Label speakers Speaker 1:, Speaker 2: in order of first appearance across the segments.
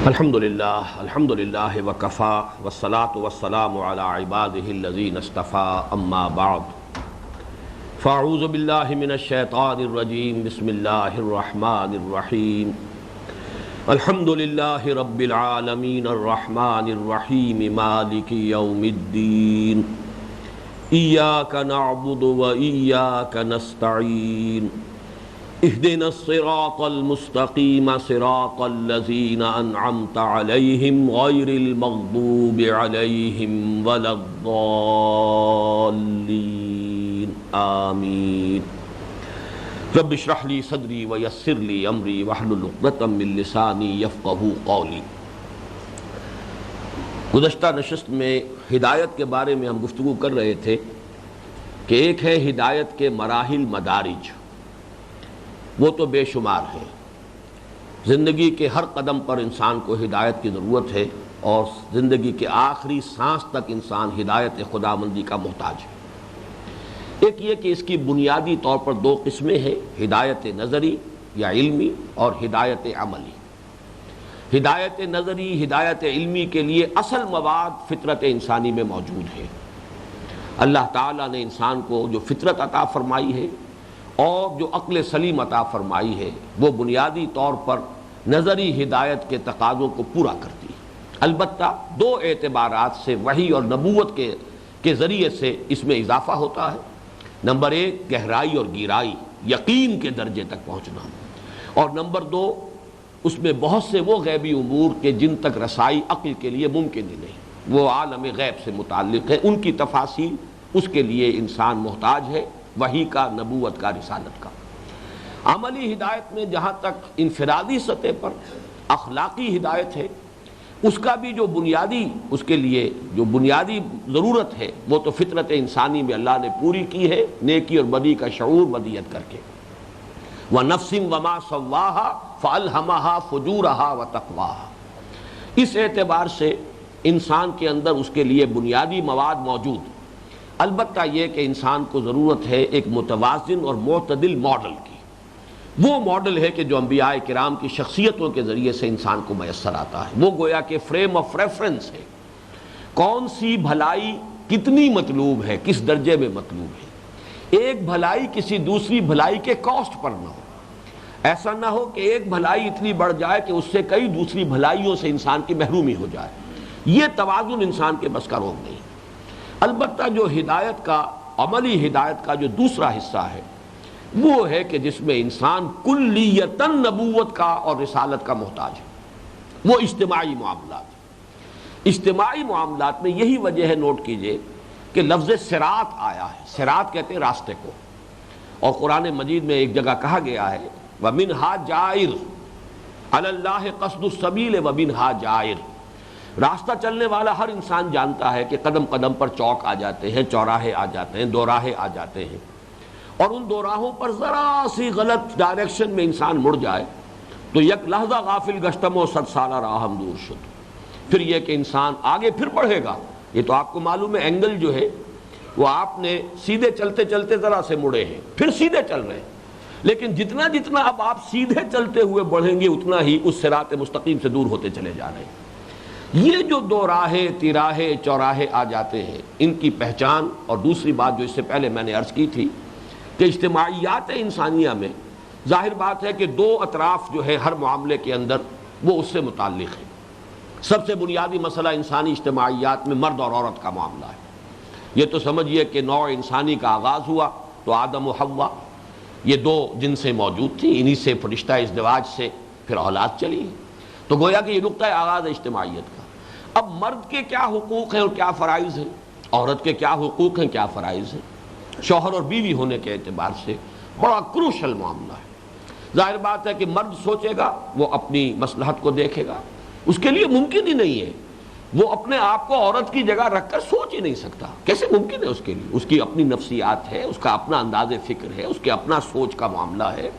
Speaker 1: الحمدللہ وکفا والصلاة والسلام علی عباده الذین اصطفى اما بعد فاعوذ باللہ من الشیطان الرجیم بسم اللہ الرحمن الرحیم الحمدللہ رب العالمین الرحمن الرحیم مالک یوم الدین ایاک نعبد و ایاک نستعین اهدنا الصراط المستقيم صراط الذين أنعمت عليهم غير المغضوب عليهم ولا الضالين آمين رب اشرح لي صدري ويسر لي أمري واحلل عقدة من لساني يفقهوا قولي۔ گزشتہ نشست میں ہدایت کے بارے میں ہم گفتگو کر رہے تھے کہ ایک ہے ہدایت کے مراحل مدارج، وہ تو بے شمار ہے۔ زندگی کے ہر قدم پر انسان کو ہدایت کی ضرورت ہے، اور زندگی کے آخری سانس تک انسان ہدایت خداوندی کا محتاج ہے۔ ایک یہ کہ اس کی بنیادی طور پر دو قسمیں ہیں، ہدایت نظری یا علمی اور ہدایت عملی۔ ہدایت نظری، ہدایت علمی کے لیے اصل مواد فطرت انسانی میں موجود ہے۔ اللہ تعالیٰ نے انسان کو جو فطرت عطا فرمائی ہے اور جو عقل سلیم عطا فرمائی ہے، وہ بنیادی طور پر نظری ہدایت کے تقاضوں کو پورا کرتی ہے۔ البتہ دو اعتبارات سے وحی اور نبوت کے ذریعے سے اس میں اضافہ ہوتا ہے۔ نمبر ایک، گہرائی اور گہرائی، یقین کے درجے تک پہنچنا، اور نمبر دو، اس میں بہت سے وہ غیبی امور کے جن تک رسائی عقل کے لیے ممکن ہی نہیں، وہ عالم غیب سے متعلق ہے، ان کی تفاصیل اس کے لیے انسان محتاج ہے، وحی کا، نبوت کا، رسالت کا۔ عملی ہدایت میں جہاں تک انفرادی سطح پر اخلاقی ہدایت ہے، اس کا بھی جو بنیادی، اس کے لیے جو بنیادی ضرورت ہے وہ تو فطرت انسانی میں اللہ نے پوری کی ہے، نیکی اور بدی کا شعور ودیت کر کے۔ وَنَفْسٍ وَمَا سَوَّاهَا فَأَلْهَمَهَا فُجُورَهَا وَتَقْوَاهَا۔ اس اعتبار سے انسان کے اندر اس کے لیے بنیادی مواد موجود، البتہ یہ کہ انسان کو ضرورت ہے ایک متوازن اور معتدل ماڈل کی۔ وہ ماڈل ہے کہ جو انبیاء کرام کی شخصیتوں کے ذریعے سے انسان کو میسر آتا ہے، وہ گویا کہ فریم آف ریفرنس ہے، کون سی بھلائی کتنی مطلوب ہے، کس درجے میں مطلوب ہے۔ ایک بھلائی کسی دوسری بھلائی کے کاسٹ پر نہ ہو، ایسا نہ ہو کہ ایک بھلائی اتنی بڑھ جائے کہ اس سے کئی دوسری بھلائیوں سے انسان کی محرومی ہو جائے۔ یہ توازن انسان کے بس کا روگ نہیں۔ البتہ جو ہدایت کا، عملی ہدایت کا جو دوسرا حصہ ہے، وہ ہے کہ جس میں انسان کلیتاً نبوت کا اور رسالت کا محتاج ہے، وہ اجتماعی معاملات۔ اجتماعی معاملات میں یہی وجہ ہے، نوٹ کیجئے کہ لفظ صراط آیا ہے، صراط کہتے ہیں راستے کو، اور قرآن مجید میں ایک جگہ کہا گیا ہے وَمِنْهَا جَائِرٌ عَلَى اللَّهِ قَصْدُ السَّبِيلِ وَمِنْهَا جَائِرٌ۔ راستہ چلنے والا ہر انسان جانتا ہے کہ قدم قدم پر چوک آ جاتے ہیں، چوراہے آ جاتے ہیں، دوراہے آ جاتے ہیں، اور ان دوراہوں پر ذرا سی غلط ڈائریکشن میں انسان مڑ جائے تو یک لحظہ غافل گشتم و 100 سالہ راہم دور شد۔ پھر یہ کہ انسان آگے پھر بڑھے گا، یہ تو آپ کو معلوم ہے، اینگل جو ہے وہ آپ نے سیدھے چلتے چلتے ذرا سے مڑے ہیں، پھر سیدھے چل رہے ہیں، لیکن جتنا جتنا اب آپ سیدھے چلتے ہوئے بڑھیں گے اتنا ہی اس صراط مستقیم سے دور ہوتے چلے جا رہے ہیں۔ یہ جو دو راہیں، تیراہے، چوراہے آ جاتے ہیں، ان کی پہچان، اور دوسری بات جو اس سے پہلے میں نے عرض کی تھی کہ اجتماعیات انسانیہ میں ظاہر بات ہے کہ دو اطراف جو ہے ہر معاملے کے اندر وہ اس سے متعلق ہے۔ سب سے بنیادی مسئلہ انسانی اجتماعیات میں مرد اور عورت کا معاملہ ہے۔ یہ تو سمجھیے کہ نوع انسانی کا آغاز ہوا تو آدم و حوا، یہ دو جن سے موجود تھی، انہی سے فرشتہ ازدواج سے پھر اولاد چلی، تو گویا کہ یہ نقطہ آغاز ہے اجتماعیت کا۔ اب مرد کے کیا حقوق ہیں اور کیا فرائض ہیں، عورت کے کیا حقوق ہیں، کیا فرائض ہیں، شوہر اور بیوی ہونے کے اعتبار سے بڑا کروشل معاملہ ہے۔ ظاہر بات ہے کہ مرد سوچے گا، وہ اپنی مصلحت کو دیکھے گا، اس کے لیے ممکن ہی نہیں ہے، وہ اپنے آپ کو عورت کی جگہ رکھ کر سوچ ہی نہیں سکتا، کیسے ممکن ہے اس کے لیے؟ اس کی اپنی نفسیات ہے، اس کا اپنا انداز فکر ہے، اس کے اپنا سوچ کا معاملہ ہے،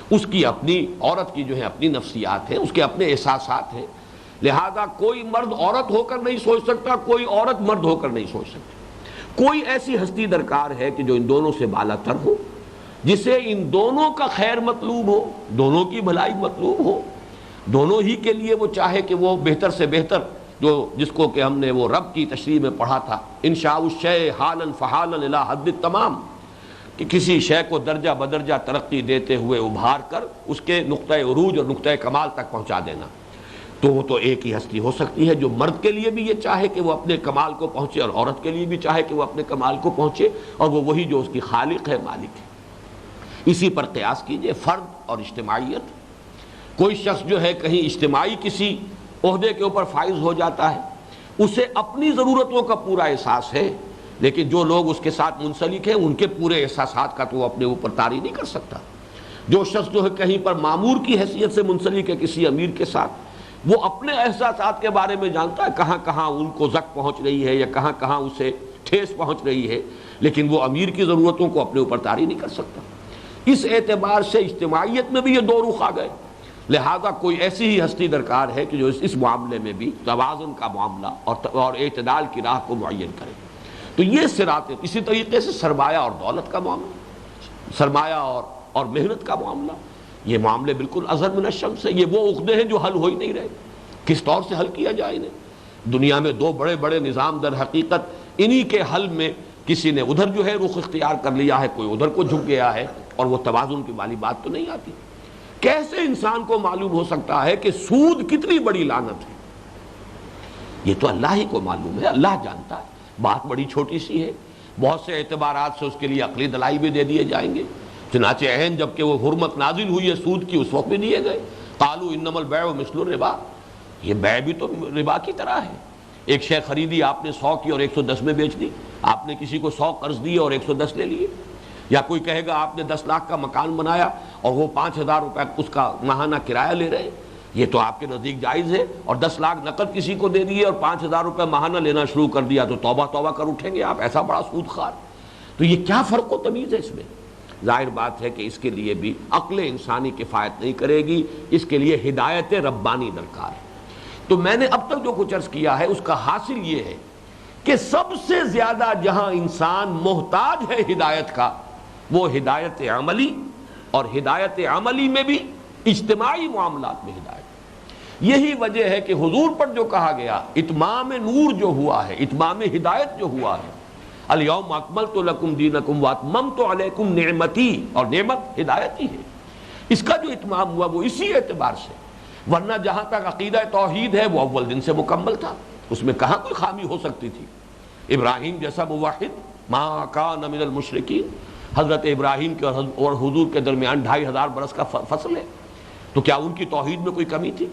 Speaker 1: اس کی اپنی، عورت کی جو ہے اپنی نفسیات ہیں، اس کے اپنے احساسات ہیں، لہذا کوئی مرد عورت ہو کر نہیں سوچ سکتا، کوئی عورت مرد ہو کر نہیں سوچ سکتی۔ کوئی ایسی ہستی درکار ہے کہ جو ان دونوں سے بالا تر ہو، جسے ان دونوں کا خیر مطلوب ہو، دونوں کی بھلائی مطلوب ہو، دونوں ہی کے لیے وہ چاہے کہ وہ بہتر سے بہتر، جو جس کو کہ ہم نے وہ رب کی تشریح میں پڑھا تھا، انشاء الشیء حالا فحالا الی حد التمام، کہ کسی شے کو درجہ بدرجہ ترقی دیتے ہوئے ابھار کر اس کے نقطۂ عروج اور نقطۂ کمال تک پہنچا دینا. تو وہ تو ایک ہی ہستی ہو سکتی ہے جو مرد کے لیے بھی یہ چاہے کہ وہ اپنے کمال کو پہنچے اور عورت کے لیے بھی چاہے کہ وہ اپنے کمال کو پہنچے، اور وہ وہی جو اس کی خالق ہے، مالک ہے. اسی پر قیاس کیجئے فرد اور اجتماعیت. کوئی شخص جو ہے کہیں اجتماعی کسی عہدے کے اوپر فائز ہو جاتا ہے، اسے اپنی ضرورتوں کا پورا احساس ہے، لیکن جو لوگ اس کے ساتھ منسلک ہیں ان کے پورے احساسات کا تو وہ اپنے اوپر طاری نہیں کر سکتا. جو شخص جو ہے کہیں پر مامور کی حیثیت سے منسلک ہے کسی امیر کے ساتھ، وہ اپنے احساسات کے بارے میں جانتا ہے کہاں کہاں ان کو زک پہنچ رہی ہے یا کہاں کہاں اسے ٹھیس پہنچ رہی ہے، لیکن وہ امیر کی ضرورتوں کو اپنے اوپر طاری نہیں کر سکتا. اس اعتبار سے اجتماعیت میں بھی یہ دو رخ آ گئے. لہذا کوئی ایسی ہی ہستی درکار ہے کہ جو اس معاملے میں بھی توازن کا معاملہ اور اعتدال کی راہ کو معین کرے. تو یہ صراط. اسی طریقے سے سرمایہ اور دولت کا معاملہ، سرمایہ اور محنت کا معاملہ، یہ معاملے بالکل ازہر من الشمس ہے. یہ وہ عقدے ہیں جو حل ہو ہی نہیں رہے. کس طور سے حل کیا جائے انہیں؟ دنیا میں دو بڑے بڑے نظام در حقیقت انہی کے حل میں کسی نے ادھر جو ہے رخ اختیار کر لیا ہے، کوئی ادھر کو جھک گیا ہے، اور وہ توازن کی والی بات تو نہیں آتی. کیسے انسان کو معلوم ہو سکتا ہے کہ سود کتنی بڑی لعنت ہے؟ یہ تو اللہ ہی کو معلوم ہے، اللہ جانتا ہے. بات بڑی چھوٹی سی ہے، بہت سے اعتبارات سے اس کے لیے عقلی دلائل بھی دے دیے جائیں گے. چنانچہ عین جب کہ وہ حرمت نازل ہوئی ہے سود کی، اس وقت بھی دیے گئے. قالوا انما البیع مثل الربا، یہ بیع بھی تو ربا کی طرح ہے. ایک شے خریدی آپ نے 100 کی اور 110 میں بیچ دی. آپ نے کسی کو 100 قرض دیے اور 110 لے لیے. یا کوئی کہے گا آپ نے 10 لاکھ کا مکان بنایا اور وہ 5,000 روپے اس کا ماہانہ کرایہ لے رہے، یہ تو آپ کے نزدیک جائز ہے، اور 10 لاکھ نقد کسی کو دے دیے اور 5,000 روپے ماہانہ لینا شروع کر دیا تو توبہ توبہ کر اٹھیں گے آپ، ایسا بڑا سود خوار. تو یہ کیا فرق و تمیز ہے اس میں؟ ظاہر بات ہے کہ اس کے لیے بھی عقل انسانی کفایت نہیں کرے گی، اس کے لیے ہدایت ربانی درکار ہے. تو میں نے اب تک جو کچھ عرض کیا ہے اس کا حاصل یہ ہے کہ سب سے زیادہ جہاں انسان محتاج ہے ہدایت کا، وہ ہدایت عملی، اور ہدایت عملی میں بھی اجتماعی معاملات میں ہدایت. یہی وجہ ہے کہ حضور پر جو کہا گیا اتمام نور جو ہوا ہے، اتمام ہدایت جو ہوا ہے، الیوم اکملت لکم دینکم واتممت علیکم نعمتی، اور نعمت ہدایت ہی ہے. اس کا جو اتمام ہوا وہ اسی اعتبار سے، ورنہ جہاں تک عقیدہ توحید ہے وہ اول دن سے مکمل تھا، اس میں کہاں کوئی خامی ہو سکتی تھی. ابراہیم جیسا موحد ما کان من المشرکین، حضرت ابراہیم کے اور حضور کے درمیان 2500 برس کا فصل ہے، تو کیا ان کی توحید میں کوئی کمی تھی؟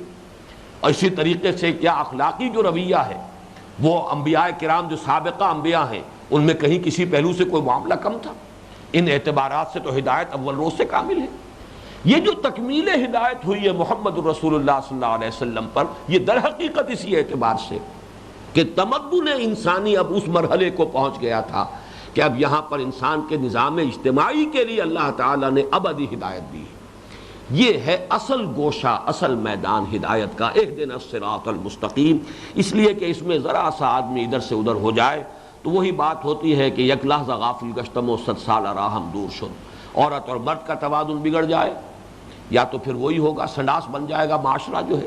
Speaker 1: اور اسی طریقے سے کیا اخلاقی جو رویہ ہے، وہ انبیاء کرام جو سابقہ انبیاء ہیں ان میں کہیں کسی پہلو سے کوئی معاملہ کم تھا؟ ان اعتبارات سے تو ہدایت اول روز سے کامل ہے. یہ جو تکمیل ہدایت ہوئی ہے محمد الرسول اللہ صلی اللہ علیہ وسلم پر، یہ در حقیقت اسی اعتبار سے کہ تمدن انسانی اب اس مرحلے کو پہنچ گیا تھا کہ اب یہاں پر انسان کے نظام اجتماعی کے لیے اللہ تعالیٰ نے ابدی ہدایت دی ہے. یہ ہے اصل گوشہ، اصل میدان ہدایت کا، اہدنا الصراط المستقیم. اس لیے کہ اس میں ذرا سا آدمی ادھر سے ادھر ہو جائے تو وہی بات ہوتی ہے کہ یک لحظہ غافل گشتم و 100 سال راہم دور شد. عورت اور مرد کا توازن بگڑ جائے، یا تو پھر وہی ہوگا، سنڈاس بن جائے گا معاشرہ جو ہے،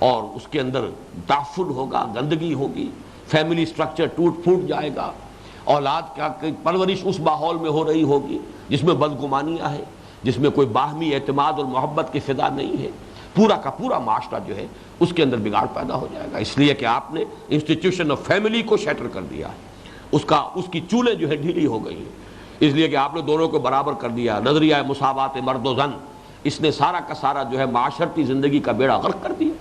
Speaker 1: اور اس کے اندر تعفن ہوگا، گندگی ہوگی، فیملی سٹرکچر ٹوٹ پھوٹ جائے گا، اولاد کا پرورش اس ماحول میں ہو رہی ہوگی جس میں بدگمانیاں ہیں، جس میں کوئی باہمی اعتماد اور محبت کی فضا نہیں ہے. پورا کا پورا معاشرہ جو ہے اس کے اندر بگاڑ پیدا ہو جائے گا، اس لیے کہ آپ نے انسٹیٹیوشن آف فیملی کو شیٹر کر دیا ہے، اس کی چولیں جو ہے ڈھیلی ہو گئی ہیں، اس لیے کہ آپ نے دونوں کو برابر کر دیا. نظریہ مساوات مرد و زن، اس نے سارا کا سارا جو ہے معاشرتی زندگی کا بیڑا غرق کر دیا،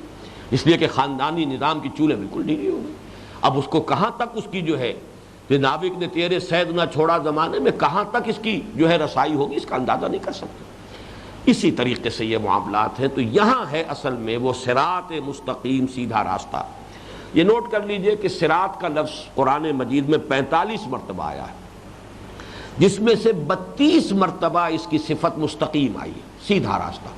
Speaker 1: اس لیے کہ خاندانی نظام کی چولیں بالکل ڈھیلی ہو گئی. اب اس کو کہاں تک اس کی جو ہے کہ ناوک نے تیرے سید نہ چھوڑا زمانے میں، کہاں تک اس کی جو ہے رسائی ہوگی اس کا اندازہ نہیں کر سکتے. اسی طریقے سے یہ معاملات ہیں. تو یہاں ہے اصل میں وہ صراط مستقیم، سیدھا راستہ. یہ نوٹ کر لیجئے کہ صراط کا لفظ قرآن مجید میں 45 مرتبہ آیا ہے، جس میں سے 32 مرتبہ اس کی صفت مستقیم آئی ہے، سیدھا راستہ.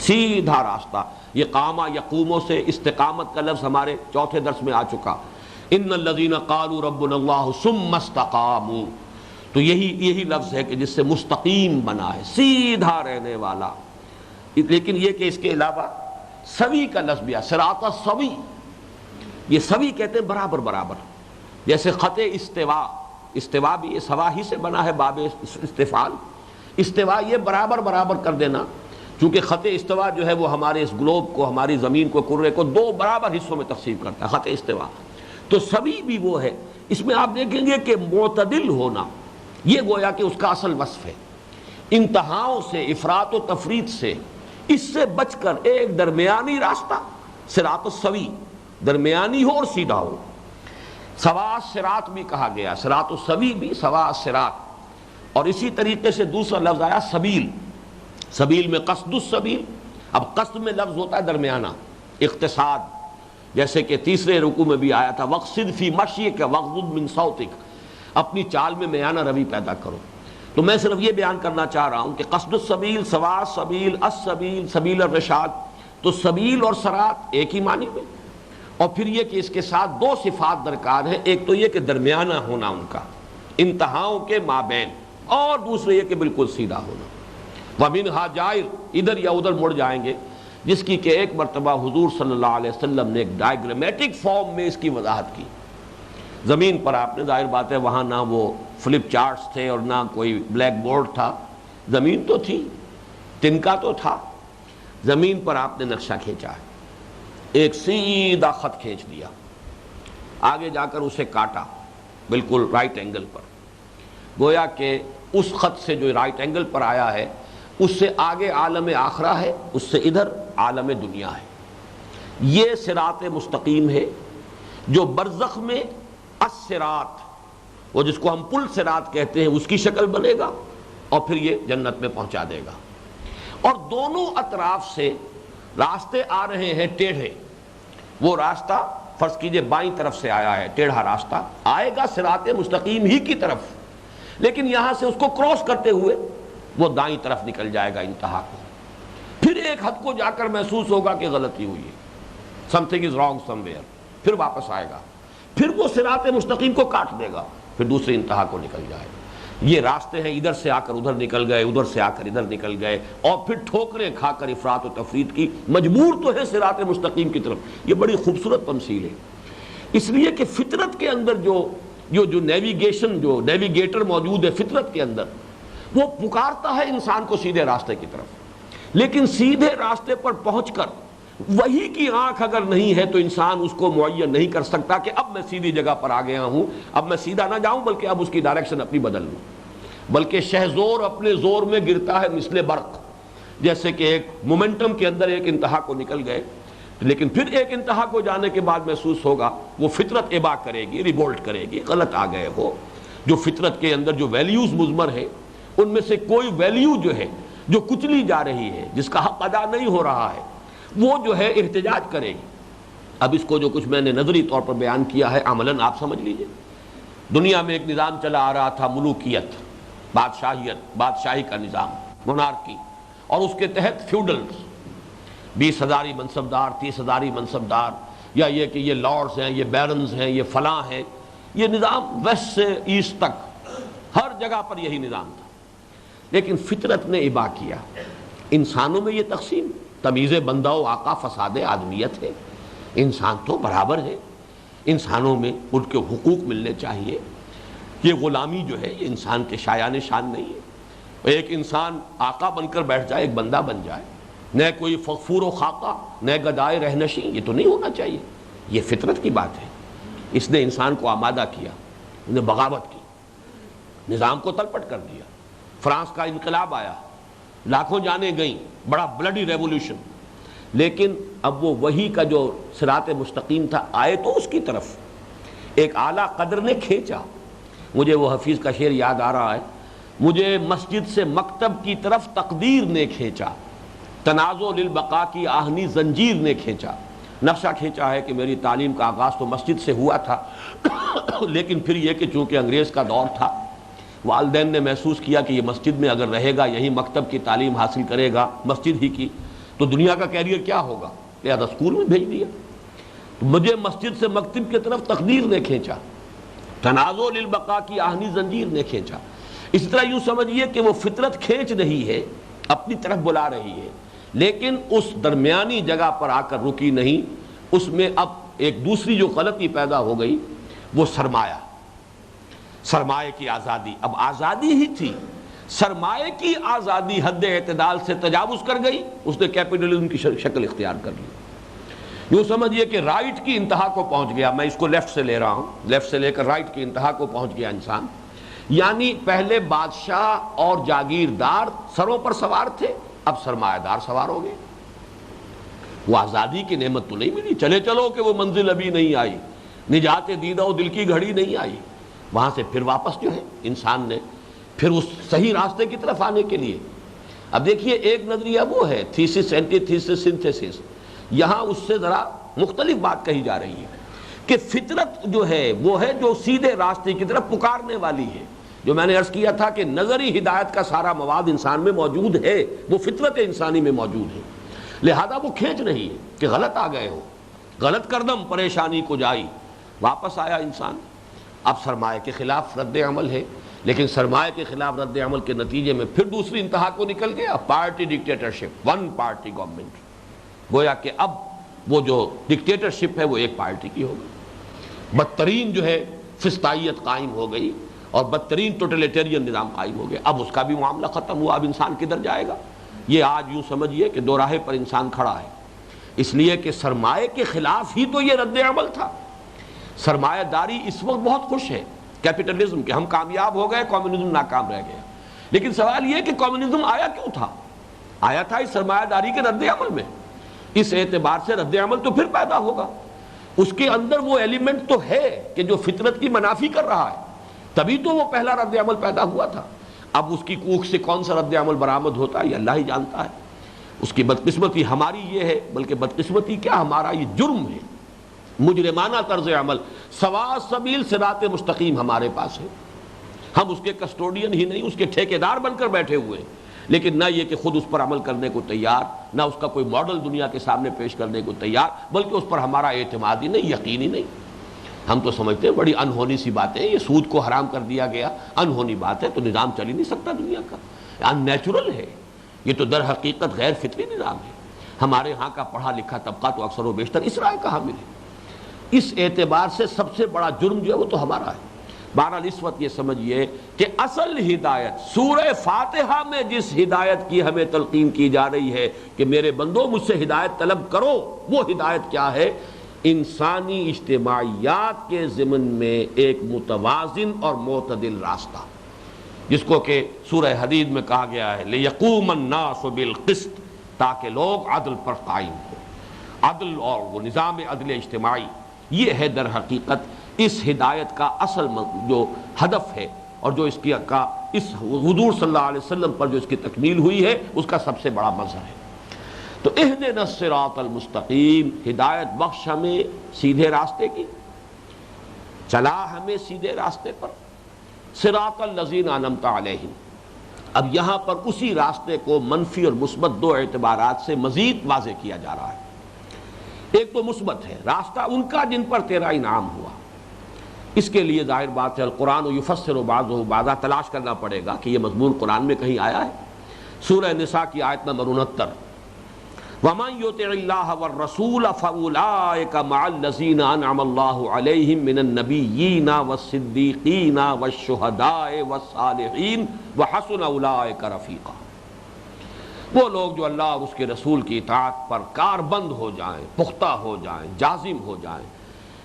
Speaker 1: سیدھا راستہ، یہ قامہ یقوموں سے استقامت کا لفظ ہمارے چوتھے درس میں آ چکا. ان الذین قالوا ربنا اللہ ثم استقاموا، تو یہی لفظ ہے کہ جس سے مستقیم بنا ہے، سیدھا رہنے والا. لیکن یہ کہ اس کے علاوہ سوی کا لفظ بھی ہے، صراط السوی، یہ سوی کہتے ہیں برابر برابر، جیسے خط استوا، استوا بھی یہ سوا ہی سے بنا ہے باب استفعال، استوا یہ برابر برابر کر دینا، چونکہ خط استوا جو ہے وہ ہمارے اس گلوب کو، ہماری زمین کو، کرے کو دو برابر حصوں میں تقسیم کرتا ہے خط استوا، تو سوی بھی وہ ہے۔ اس میں آپ دیکھیں گے کہ معتدل ہونا یہ گویا کہ اس کا اصل وصف ہے، انتہاؤں سے، افراط و تفریط سے، اس سے بچ کر ایک درمیانی راستہ، صراط السوی، درمیانی ہو اور سیدھا ہو۔ سوا صراط بھی کہا گیا، صراط السوی بھی، سوا صراط۔ اور اسی طریقے سے دوسرا لفظ آیا سبیل، سبیل میں قصد السبیل، اب قصد میں لفظ ہوتا ہے درمیانہ، اقتصاد، جیسے کہ تیسرے رکوع میں بھی آیا تھا وقصد فی مشیک وغضض من صوتک، اپنی چال میں میانہ روی پیدا کرو۔ تو میں صرف یہ بیان کرنا چاہ رہا ہوں کہ قصد السبیل، سوا السبیل، السبیل، سبیل الرشاد، تو سبیل اور صراط ایک ہی معنی میں، اور پھر یہ کہ اس کے ساتھ دو صفات درکار ہیں، ایک تو یہ کہ درمیانہ ہونا ان کا، انتہاؤں کے مابین، اور دوسرے یہ کہ بالکل سیدھا ہونا۔ وَمِنْهَا جَائِرٌ، ادھر یا ادھر مڑ جائیں گے، جس کی کہ ایک مرتبہ حضور صلی اللہ علیہ وسلم نے ایک ڈائیگرامیٹک فارم میں اس کی وضاحت کی۔ زمین پر آپ نے، ظاہر بات ہے وہاں نہ وہ فلپ چارٹس تھے اور نہ کوئی بلیک بورڈ تھا، زمین تو تھی، تنکا تو تھا، زمین پر آپ نے نقشہ کھینچا ہے، ایک سیدھا خط کھینچ دیا، آگے جا کر اسے کاٹا بالکل رائٹ اینگل پر، گویا کہ اس خط سے جو رائٹ اینگل پر آیا ہے اس سے آگے عالم آخرہ ہے، اس سے ادھر عالم دنیا ہے۔ یہ صراط مستقیم ہے جو برزخ میں الصراط، وہ جس کو ہم پل صراط کہتے ہیں، اس کی شکل بنے گا اور پھر یہ جنت میں پہنچا دے گا۔ اور دونوں اطراف سے راستے آ رہے ہیں ٹیڑھے، وہ راستہ فرض کیجئے بائیں طرف سے آیا ہے، ٹیڑھا راستہ آئے گا صراط مستقیم ہی کی طرف، لیکن یہاں سے اس کو کراس کرتے ہوئے وہ دائیں طرف نکل جائے گا انتہا کو، پھر ایک حد کو جا کر محسوس ہوگا کہ غلطی ہوئی ہے، some thing is wrong some where, پھر واپس آئے گا، پھر وہ صراط مستقیم کو کاٹ دے گا، پھر دوسری انتہا کو نکل جائے گا۔ یہ راستے ہیں، ادھر سے آ کر ادھر نکل گئے، ادھر سے آ کر ادھر نکل گئے، اور پھر ٹھوکریں کھا کر افراط و تفریط کی، مجبور تو ہے صراط مستقیم کی طرف۔ یہ بڑی خوبصورت تمثیل ہے، اس لیے کہ فطرت کے اندر جو نیویگیشن، جو نیویگیٹر موجود ہے فطرت کے اندر، وہ پکارتا ہے انسان کو سیدھے راستے کی طرف، لیکن سیدھے راستے پر پہنچ کر وہی کی آنکھ اگر نہیں ہے تو انسان اس کو معین نہیں کر سکتا کہ اب میں سیدھی جگہ پر آ گیا ہوں، اب میں سیدھا نہ جاؤں بلکہ اب اس کی ڈائریکشن اپنی بدل لوں، بلکہ شہزور اپنے زور میں گرتا ہے مثل برق، جیسے کہ ایک مومنٹم کے اندر ایک انتہا کو نکل گئے، لیکن پھر ایک انتہا کو جانے کے بعد محسوس ہوگا، وہ فطرت ابا کرے گی، ریبولٹ کرے گی، غلط آ گئے ہو۔ جو فطرت کے اندر جو ویلیوز مضمر ہیں ان میں سے کوئی ویلیو جو ہے جو کچلی جا رہی ہے، جس کا حق ادا نہیں ہو رہا ہے، وہ جو ہے احتجاج کرے گی۔ اب اس کو جو کچھ میں نے نظری طور پر بیان کیا ہے عملاً آپ سمجھ لیجئے۔ دنیا میں ایک نظام چلا آ رہا تھا، ملوکیت، بادشاہیت، بادشاہی کا نظام، مونارکی، اور اس کے تحت فیوڈلز، 20,000 منصبدار، 30,000 منصبدار، یا یہ کہ یہ لارڈز ہیں، یہ بیرنز ہیں، یہ فلاں ہیں، یہ نظام ویسٹ سے ایسٹ تک ہر جگہ پر یہی نظام تھا۔ لیکن فطرت نے ابا کیا، انسانوں میں یہ تقسیم، تمیز بندہ و آقا فساد آدمیت ہے، انسان تو برابر ہے، انسانوں میں ان کے حقوق ملنے چاہیے، یہ غلامی جو ہے یہ انسان کے شایان شان نہیں ہے، ایک انسان آقا بن کر بیٹھ جائے، ایک بندہ بن جائے، نہ کوئی فخور و خاقہ، نہ گدائے رہنشی، یہ تو نہیں ہونا چاہیے، یہ فطرت کی بات ہے۔ اس نے انسان کو آمادہ کیا، انہیں بغاوت کی، نظام کو تلپٹ کر دیا، فرانس کا انقلاب آیا، لاکھوں جانیں گئیں، بڑا بلڈی ریولوشن، لیکن اب وہ وہی کا جو صراط مستقیم تھا آئے تو اس کی طرف ایک اعلیٰ قدر نے کھینچا۔ مجھے وہ حفیظ کا شعر یاد آ رہا ہے، مجھے مسجد سے مکتب کی طرف تقدیر نے کھینچا، تنازع للبقاء کی آہنی زنجیر نے کھینچا۔ نقشہ کھینچا ہے کہ میری تعلیم کا آغاز تو مسجد سے ہوا تھا، لیکن پھر یہ کہ چونکہ انگریز کا دور تھا، والدین نے محسوس کیا کہ یہ مسجد میں اگر رہے گا، یہی مکتب کی تعلیم حاصل کرے گا مسجد ہی کی، تو دنیا کا کیریئر کیا ہوگا، لہذا اسکول میں بھیج دیا۔ تو مجھے مسجد سے مکتب کی طرف تقدیر نے کھینچا، تنازع للبقاء کی آہنی زنجیر نے کھینچا۔ اس طرح یوں سمجھیے کہ وہ فطرت کھینچ رہی ہے، اپنی طرف بلا رہی ہے، لیکن اس درمیانی جگہ پر آ کر رکی نہیں. اس میں اب ایک دوسری جو غلطی پیدا ہو گئی وہ سرمایہ کی آزادی. اب آزادی ہی تھی، سرمایہ کی آزادی حد اعتدال سے تجاوز کر گئی، اس نے کیپٹلزم کی شکل اختیار کر لی. یوں سمجھئے کہ رائٹ کی انتہا کو پہنچ گیا. میں اس کو لیفٹ سے لے رہا ہوں، لیفٹ سے لے کر رائٹ کی انتہا کو پہنچ گیا انسان. یعنی پہلے بادشاہ اور جاگیردار سروں پر سوار تھے، اب سرمایہ دار سوار ہو گئے. وہ آزادی کی نعمت تو نہیں ملی، چلے چلو کہ وہ منزل ابھی نہیں آئی، نجات دیدہ و دل کی گھڑی نہیں آئی. وہاں سے پھر واپس جو ہے انسان نے پھر اس صحیح راستے کی طرف آنے کے لیے. اب دیکھیے ایک نظریہ وہ ہے تھیسس اینٹی تھیسس سنتھیسس، یہاں اس سے ذرا مختلف بات کہی جا رہی ہے کہ فطرت جو ہے وہ ہے جو سیدھے راستے کی طرف پکارنے والی ہے. جو میں نے عرض کیا تھا کہ نظری ہدایت کا سارا مواد انسان میں موجود ہے، وہ فطرت انسانی میں موجود ہے، لہذا وہ کھینچ نہیں ہے کہ غلط آ گئے ہو، غلط کردم پریشانی کو جائی. واپس آیا انسان. اب سرمایہ کے خلاف رد عمل ہے، لیکن سرمایہ کے خلاف رد عمل کے نتیجے میں پھر دوسری انتہا کو نکل گیا، party dictatorship, one party government. گویا کہ اب وہ جو ڈکٹیٹرشپ ہے وہ ایک پارٹی کی ہو گئی. بدترین جو ہے فسطائیت قائم ہو گئی اور بدترین ٹوٹلیٹیرین نظام قائم ہو گیا. اب اس کا بھی معاملہ ختم ہوا. اب انسان کدھر جائے گا؟ یہ آج یوں سمجھیے کہ دو راہے پر انسان کھڑا ہے، اس لیے کہ سرمایہ کے خلاف ہی تو یہ رد عمل تھا. سرمایہ داری اس وقت بہت خوش ہے کیپٹلزم کہ ہم کامیاب ہو گئے، کمیونزم ناکام رہ گیا. لیکن سوال یہ کہ کمیونزم آیا کیوں تھا؟ آیا تھا اس سرمایہ داری کے رد عمل میں. اس اعتبار سے رد عمل تو پھر پیدا ہوگا. اس کے اندر وہ ایلیمنٹ تو ہے کہ جو فطرت کی منافی کر رہا ہے، تبھی تو وہ پہلا رد عمل پیدا ہوا تھا. اب اس کی کوکھ سے کون سا رد عمل برآمد ہوتا ہے یہ اللہ ہی جانتا ہے. اس کی بدقسمتی ہماری یہ ہے، بلکہ بدقسمتی کیا ہمارا یہ جرم ہے، مجرمانہ طرز عمل. سوا سبیل صراط مستقیم ہمارے پاس ہے، ہم اس کے کسٹوڈین ہی نہیں اس کے ٹھیکیدار بن کر بیٹھے ہوئے ہیں. لیکن نہ یہ کہ خود اس پر عمل کرنے کو تیار، نہ اس کا کوئی ماڈل دنیا کے سامنے پیش کرنے کو تیار، بلکہ اس پر ہمارا اعتماد ہی نہیں، یقین ہی نہیں. ہم تو سمجھتے ہیں بڑی انہونی سی باتیں، یہ سود کو حرام کر دیا گیا، انہونی بات ہے، تو نظام چل ہی نہیں سکتا دنیا کا، ان نیچرل ہے. یہ تو در حقیقت غیر فطری نظام ہے. ہمارے ہاں کا پڑھا لکھا طبقہ تو اکثر و بیشتر اس رائے کا حامل ہے. اس اعتبار سے سب سے بڑا جرم جو ہے وہ تو ہمارا ہے. بہرحال اس وقت یہ سمجھیے کہ اصل ہدایت سورہ فاتحہ میں جس ہدایت کی ہمیں تلقین کی جا رہی ہے کہ میرے بندو مجھ سے ہدایت طلب کرو، وہ ہدایت کیا ہے؟ انسانی اجتماعیات کے ضمن میں ایک متوازن اور معتدل راستہ، جس کو کہ سورہ حدید میں کہا گیا ہے لِيَقُومَ النَّاسُ بِالْقِسْطِ، تاکہ لوگ عدل پر قائم ہو. عدل اور وہ نظام عدل اجتماعی، یہ ہے در حقیقت اس ہدایت کا اصل جو ہدف ہے، اور جو اس کی کا اس حضور صلی اللہ علیہ وسلم پر جو اس کی تکمیل ہوئی ہے اس کا سب سے بڑا مظہر ہے. تو اہدنا الصراط المستقیم، ہدایت بخش ہمیں سیدھے راستے کی، چلا ہمیں سیدھے راستے پر. صراط الذین انعمت علیہم، اب یہاں پر اسی راستے کو منفی اور مثبت دو اعتبارات سے مزید واضح کیا جا رہا ہے. ایک تو مثبت ہے، راستہ ان کا جن پر تیرا انعام ہوا. اس کے لیے ظاہر بات ہے القرآن یفسر بعضہ بعضا، تلاش کرنا پڑے گا کہ یہ مضمون قرآن میں کہیں آیا ہے. سورہ نساء کی آیت نمبر 69، وَمَن يُطِعِ اللَّهَ وَالرَّسُولَ فَأُولَٰئِكَ مَعَ الَّذِينَ أَنْعَمَ اللَّهُ عَلَيْهِم مِّنَ النَّبِيِّينَ وَالصِّدِّيقِينَ وَالشُّهَدَاءِ وَالصَّالِحِينَ وَحَسُنَ أُولَٰئِكَ رَفِيقًا. وہ لوگ جو اللہ اور اس کے رسول کی اطاعت پر کاربند ہو جائیں، پختہ ہو جائیں، جازم ہو جائیں،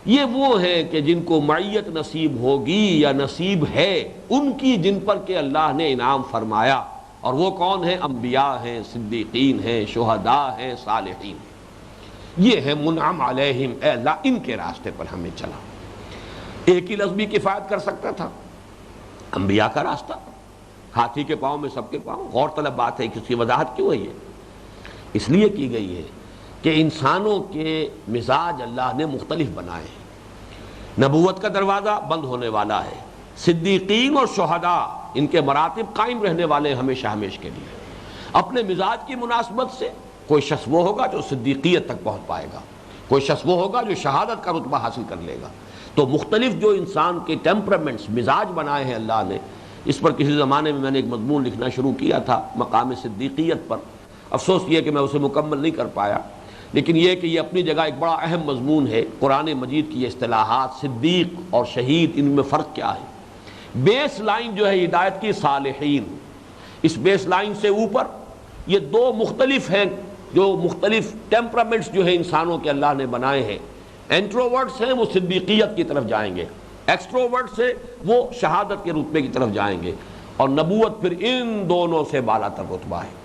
Speaker 1: یہ وہ ہیں کہ جن کو معیت نصیب ہوگی یا نصیب ہے ان کی جن پر کہ اللہ نے انعام فرمایا. اور وہ کون ہیں؟ انبیاء ہیں، صدیقین ہیں، شہداء ہیں، صالحین ہیں. یہ ہے منعم علیہم، اے اللہ ان کے راستے پر ہمیں چلا. ایک ہی لفظ بھی کفایت کر سکتا تھا، انبیاء کا راستہ، ہاتھی کے پاؤں میں سب کے پاؤں. غور طلب بات ہے کہ اس کی وضاحت کیوں ہے؟ یہ اس لیے کی گئی ہے کہ انسانوں کے مزاج اللہ نے مختلف بنائے ہیں. نبوت کا دروازہ بند ہونے والا ہے، صدیقین اور شہداء ان کے مراتب قائم رہنے والے ہمیشہ ہمیش کے لیے. اپنے مزاج کی مناسبت سے کوئی شخص وہ ہوگا جو صدیقیت تک پہنچ پائے گا، کوئی شخص وہ ہوگا جو شہادت کا رتبہ حاصل کر لے گا. تو مختلف جو انسان کے ٹیمپرامنٹس، مزاج بنائے ہیں اللہ نے. اس پر کسی زمانے میں نے ایک مضمون لکھنا شروع کیا تھا مقام صدیقیت پر، افسوس یہ کہ میں اسے مکمل نہیں کر پایا، لیکن یہ کہ یہ اپنی جگہ ایک بڑا اہم مضمون ہے۔ قرآن مجید کی یہ اصطلاحات صدیق اور شہید، ان میں فرق کیا ہے؟ بیس لائن جو ہے ہدایت کی صالحین، اس بیس لائن سے اوپر یہ دو مختلف ہیں، جو مختلف ٹیمپرامنٹس جو ہے انسانوں کے اللہ نے بنائے ہیں۔ انٹروورٹس ہیں وہ صدیقیت کی طرف جائیں گے، ایکسٹروورٹس ہیں وہ شہادت کے رتبے کی طرف جائیں گے، اور نبوت پھر ان دونوں سے بالا تر رتبہ ہے۔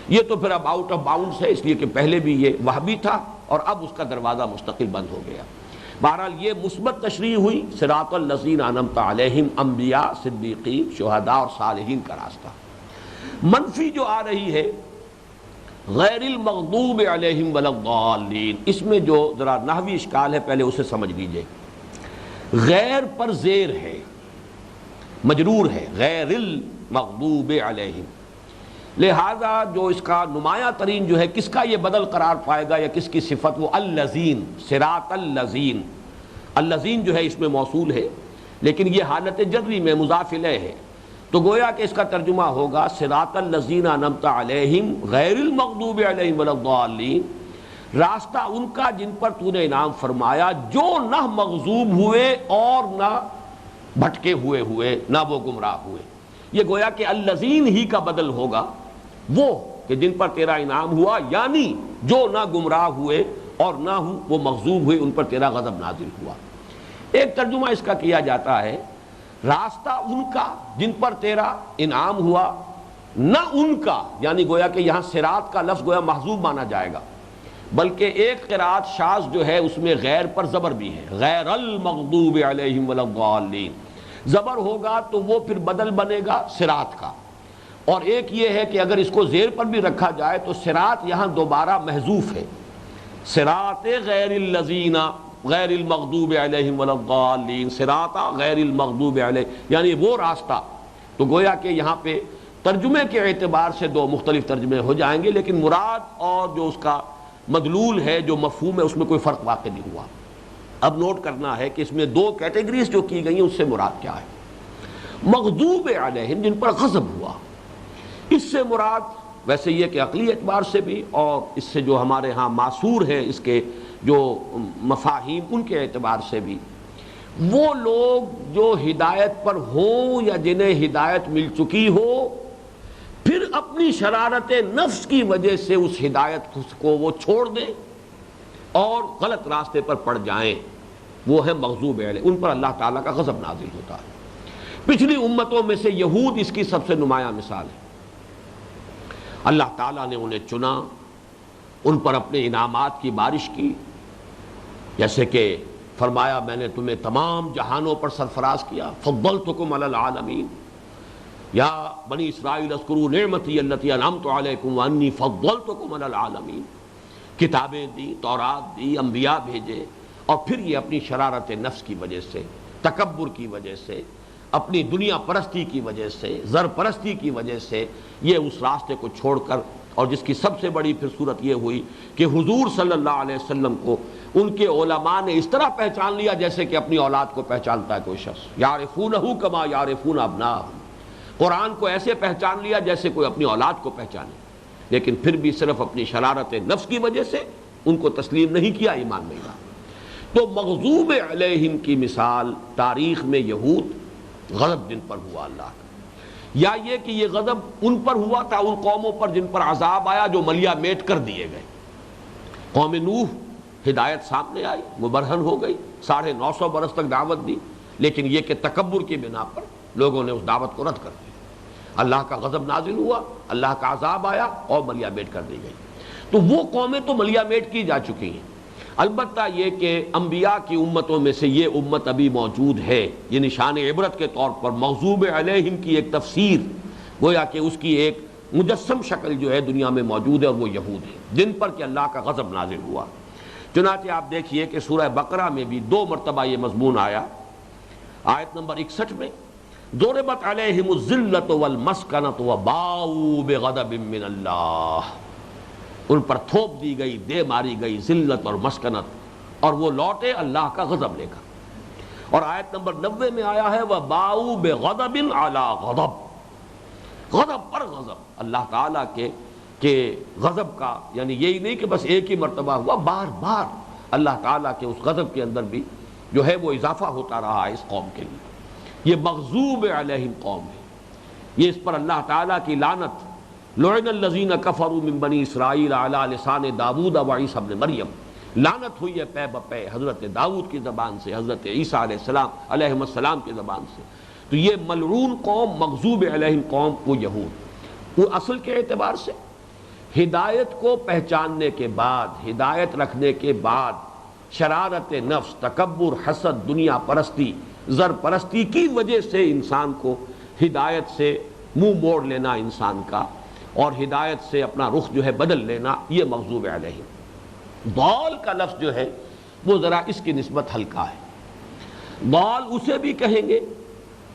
Speaker 1: یہ تو پھر اب آؤٹ آف باؤنڈس ہے، اس لیے کہ پہلے بھی یہ وہابی تھا اور اب اس کا دروازہ مستقل بند ہو گیا۔ بہرحال یہ مثبت تشریح ہوئی صراط الذین انعمت علیہم، انبیاء، صدیقین، شہداء اور صالحین کا راستہ۔ منفی جو آ رہی ہے غیر المغضوب علیہم ولا الضالین، اس میں جو ذرا نحوی اشکال ہے پہلے اسے سمجھ لیجئے۔ غیر پر زیر ہے، مجرور ہے، غیر المغضوب علیہم، لہذا جو اس کا نمایاں ترین جو ہے کس کا یہ بدل قرار پائے گا یا کس کی صفت، وہ الذین، صراط الذین۔ الذین جو ہے اس میں موصول ہے، لیکن یہ حالت جری میں مضاف الیہ ہے، تو گویا کہ اس کا ترجمہ ہوگا صراط الذین انعمت علیہم غیر المغضوب علیہم ولا الضالین، راستہ ان کا جن پر تو نے انعام فرمایا، جو نہ مغضوب ہوئے اور نہ بھٹکے ہوئے نہ وہ گمراہ ہوئے۔ یہ گویا کہ الذین ہی کا بدل ہوگا، وہ کہ جن پر تیرا انعام ہوا، یعنی جو نہ گمراہ ہوئے اور نہ وہ مغضوب ہوئے، ان پر تیرا غضب نازل ہوا۔ ایک ترجمہ اس کا کیا جاتا ہے راستہ ان کا جن پر تیرا انعام ہوا، نہ ان کا، یعنی گویا کہ یہاں صراط کا لفظ گویا محذوب مانا جائے گا، بلکہ ایک قرات شاذ جو ہے اس میں غیر پر زبر بھی ہے، غیر المغضوب علیہم ولا الضالین، زبر ہوگا تو وہ پھر بدل بنے گا صراط کا۔ اور ایک یہ ہے کہ اگر اس کو زیر پر بھی رکھا جائے تو صراط یہاں دوبارہ محذوف ہے، صراط غیر الذین غیر المغضوب علیہم ولا الضالین، صراط غیر المغضوب علیہ، یعنی وہ راستہ۔ تو گویا کہ یہاں پہ ترجمے کے اعتبار سے دو مختلف ترجمے ہو جائیں گے، لیکن مراد اور جو اس کا مدلول ہے، جو مفہوم ہے، اس میں کوئی فرق واقع نہیں ہوا۔ اب نوٹ کرنا ہے کہ اس میں دو کیٹیگریز جو کی گئی ہیں اس سے مراد کیا ہے۔ مغضوب علیہم، جن پر غضب ہوا، اس سے مراد ویسے یہ کہ عقلی اعتبار سے بھی اور اس سے جو ہمارے ہاں معصور ہیں اس کے جو مفاہیم، ان کے اعتبار سے بھی وہ لوگ جو ہدایت پر ہوں یا جنہیں ہدایت مل چکی ہو، پھر اپنی شرارت نفس کی وجہ سے اس ہدایت کو وہ چھوڑ دیں اور غلط راستے پر پڑ جائیں، وہ ہے مغضوب علیہ، ان پر اللہ تعالیٰ کا غضب نازل ہوتا ہے۔ پچھلی امتوں میں سے یہود اس کی سب سے نمایاں مثال ہے۔ اللہ تعالیٰ نے انہیں چنا، ان پر اپنے انعامات کی بارش کی، جیسے کہ فرمایا میں نے تمہیں تمام جہانوں پر سرفراز کیا، فضلتکم علی العالمین، یا بنی اسرائیل اذکروا نعمتی التی انعمت علیکم وانی فضلتکم علی العالمین، کتابیں دی، تورات دی، انبیاء بھیجے، اور پھر یہ اپنی شرارت نفس کی وجہ سے، تکبر کی وجہ سے، اپنی دنیا پرستی کی وجہ سے، زر پرستی کی وجہ سے یہ اس راستے کو چھوڑ کر، اور جس کی سب سے بڑی پھر صورت یہ ہوئی کہ حضور صلی اللہ علیہ وسلم کو ان کے علماء نے اس طرح پہچان لیا جیسے کہ اپنی اولاد کو پہچانتا ہے کوئی شخص، یعرفونہ کما یعرفون ابناءہم، قرآن کو ایسے پہچان لیا جیسے کوئی اپنی اولاد کو پہچانے، لیکن پھر بھی صرف اپنی شرارت نفس کی وجہ سے ان کو تسلیم نہیں کیا، ایمان نہیں لایا۔ تو مغضوب علیہم کی مثال تاریخ میں یہود، غضب جن پر ہوا اللہ کا، یا یہ کہ یہ غضب ان پر ہوا تھا، ان قوموں پر جن پر عذاب آیا جو ملیا میٹ کر دیے گئے۔ قوم نوح، ہدایت سامنے آئی، مبرہن ہو گئی، 950 برس تک دعوت دی، لیکن یہ کہ تکبر کی بنا پر لوگوں نے اس دعوت کو رد کر دیا، اللہ کا غضب نازل ہوا، اللہ کا عذاب آیا اور ملیا میٹ کر دی گئی۔ تو وہ قومیں تو ملیا میٹ کی جا چکی ہیں۔ البتہ یہ کہ انبیاء کی امتوں میں سے یہ امت ابھی موجود ہے، یہ نشان عبرت کے طور پر مغضوب علیہم کی ایک تفسیر، گویا کہ اس کی ایک مجسم شکل جو ہے دنیا میں موجود ہے، اور وہ یہود ہیں جن پر کہ اللہ کا غضب نازل ہوا۔ چنانچہ آپ دیکھیے کہ سورہ بقرہ میں بھی 2 مرتبہ یہ مضمون آیا۔ آیت نمبر 61 میں ضربت علیہم الذلۃ والمسکنۃ وباؤوا بغضب من اللہ، ان پر تھوپ دی گئی، دے ماری گئی ذلت اور مسکنت، اور وہ لوٹے اللہ کا غضب لے کر۔ اور آیت نمبر 90 میں آیا ہے وَبَاءُوا بِغَضَبٍ عَلَىٰ غَضَبٍ، غضب پر غضب، اللہ تعالیٰ کے کہ غضب کا یعنی یہی نہیں کہ بس ایک ہی مرتبہ ہوا، بار بار اللہ تعالیٰ کے اس غضب کے اندر بھی جو ہے وہ اضافہ ہوتا رہا ہے اس قوم کے لیے۔ یہ مغضوب علیہم قوم ہے، یہ اس پر اللہ تعالیٰ کی لعنت، لعن الذین کفروا من بنی اسرائیل علی لسان داؤد و عیسیٰ ابن مریم، لعنت ہوئی ہے پے بپے حضرت داؤد کی زبان سے، حضرت عیسیٰ علیہ السلام کی زبان سے۔ تو یہ ملعون قوم، مغضوب علیہم قوم، وہ یہود، وہ اصل کے اعتبار سے ہدایت کو پہچاننے کے بعد، ہدایت رکھنے کے بعد، شرارت نفس، تکبر، حسد، دنیا پرستی، زر پرستی کی وجہ سے انسان کو ہدایت سے منہ موڑ لینا انسان کا، اور ہدایت سے اپنا رخ جو ہے بدل لینا، یہ مغضوب علیہم۔ ضال کا لفظ جو ہے وہ ذرا اس کی نسبت ہلکا ہے۔ ضال اسے بھی کہیں گے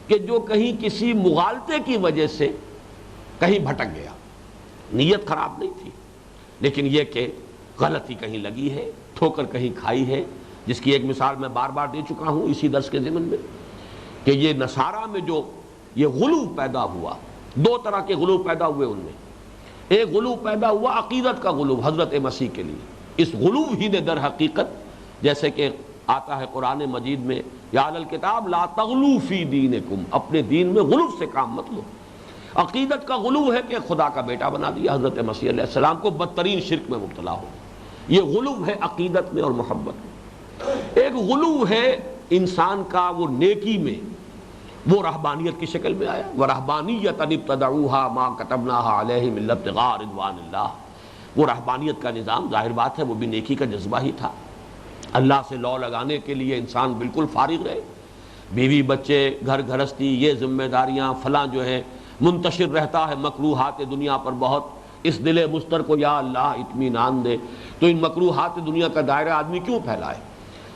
Speaker 1: کہ جو کہیں کسی مغالطے کی وجہ سے کہیں بھٹک گیا، نیت خراب نہیں تھی لیکن یہ کہ غلطی کہیں لگی ہے، ٹھوکر کہیں کھائی ہے، جس کی ایک مثال میں بار بار دے چکا ہوں اسی درس کے ضمن میں، کہ یہ نصارہ میں جو یہ غلو پیدا ہوا، دو طرح کے غلو پیدا ہوئے ان میں۔ ایک غلو پیدا ہوا عقیدت کا غلو حضرت مسیح کے لیے، اس غلو ہی نے در حقیقت جیسے کہ آتا ہے قرآن مجید میں، یا اہل الکتاب لا تغلو فی دینکم، اپنے دین میں غلو سے کام مت لو۔ عقیدت کا غلو ہے کہ خدا کا بیٹا بنا دیا حضرت مسیح علیہ السلام کو، بدترین شرک میں مبتلا ہو، یہ غلو ہے عقیدت میں اور محبت میں۔ ایک غلو ہے انسان کا وہ نیکی میں، وہ رہبانیت کی شکل میں آیا، وَرَهْبَانِيَّةً ابْتَدَعُوهَا مَا كَتَبْنَاهَا عَلَيْهِمْ إِلَّا ابْتِغَاءَ رِضْوَانِ اللَّهِ، وہ رہبانیت کا نظام، ظاہر بات ہے وہ بھی نیکی کا جذبہ ہی تھا، اللہ سے لو لگانے کے لیے انسان بالکل فارغ رہے، بیوی بچے گھر گھرستی یہ ذمہ داریاں فلاں جو ہے منتشر رہتا ہے، مکروہات دنیا پر بہت، اس دل مستر کو یا اللہ اطمینان دے، تو ان مکروہات دنیا کا دائرہ آدمی کیوں پھیلائے؟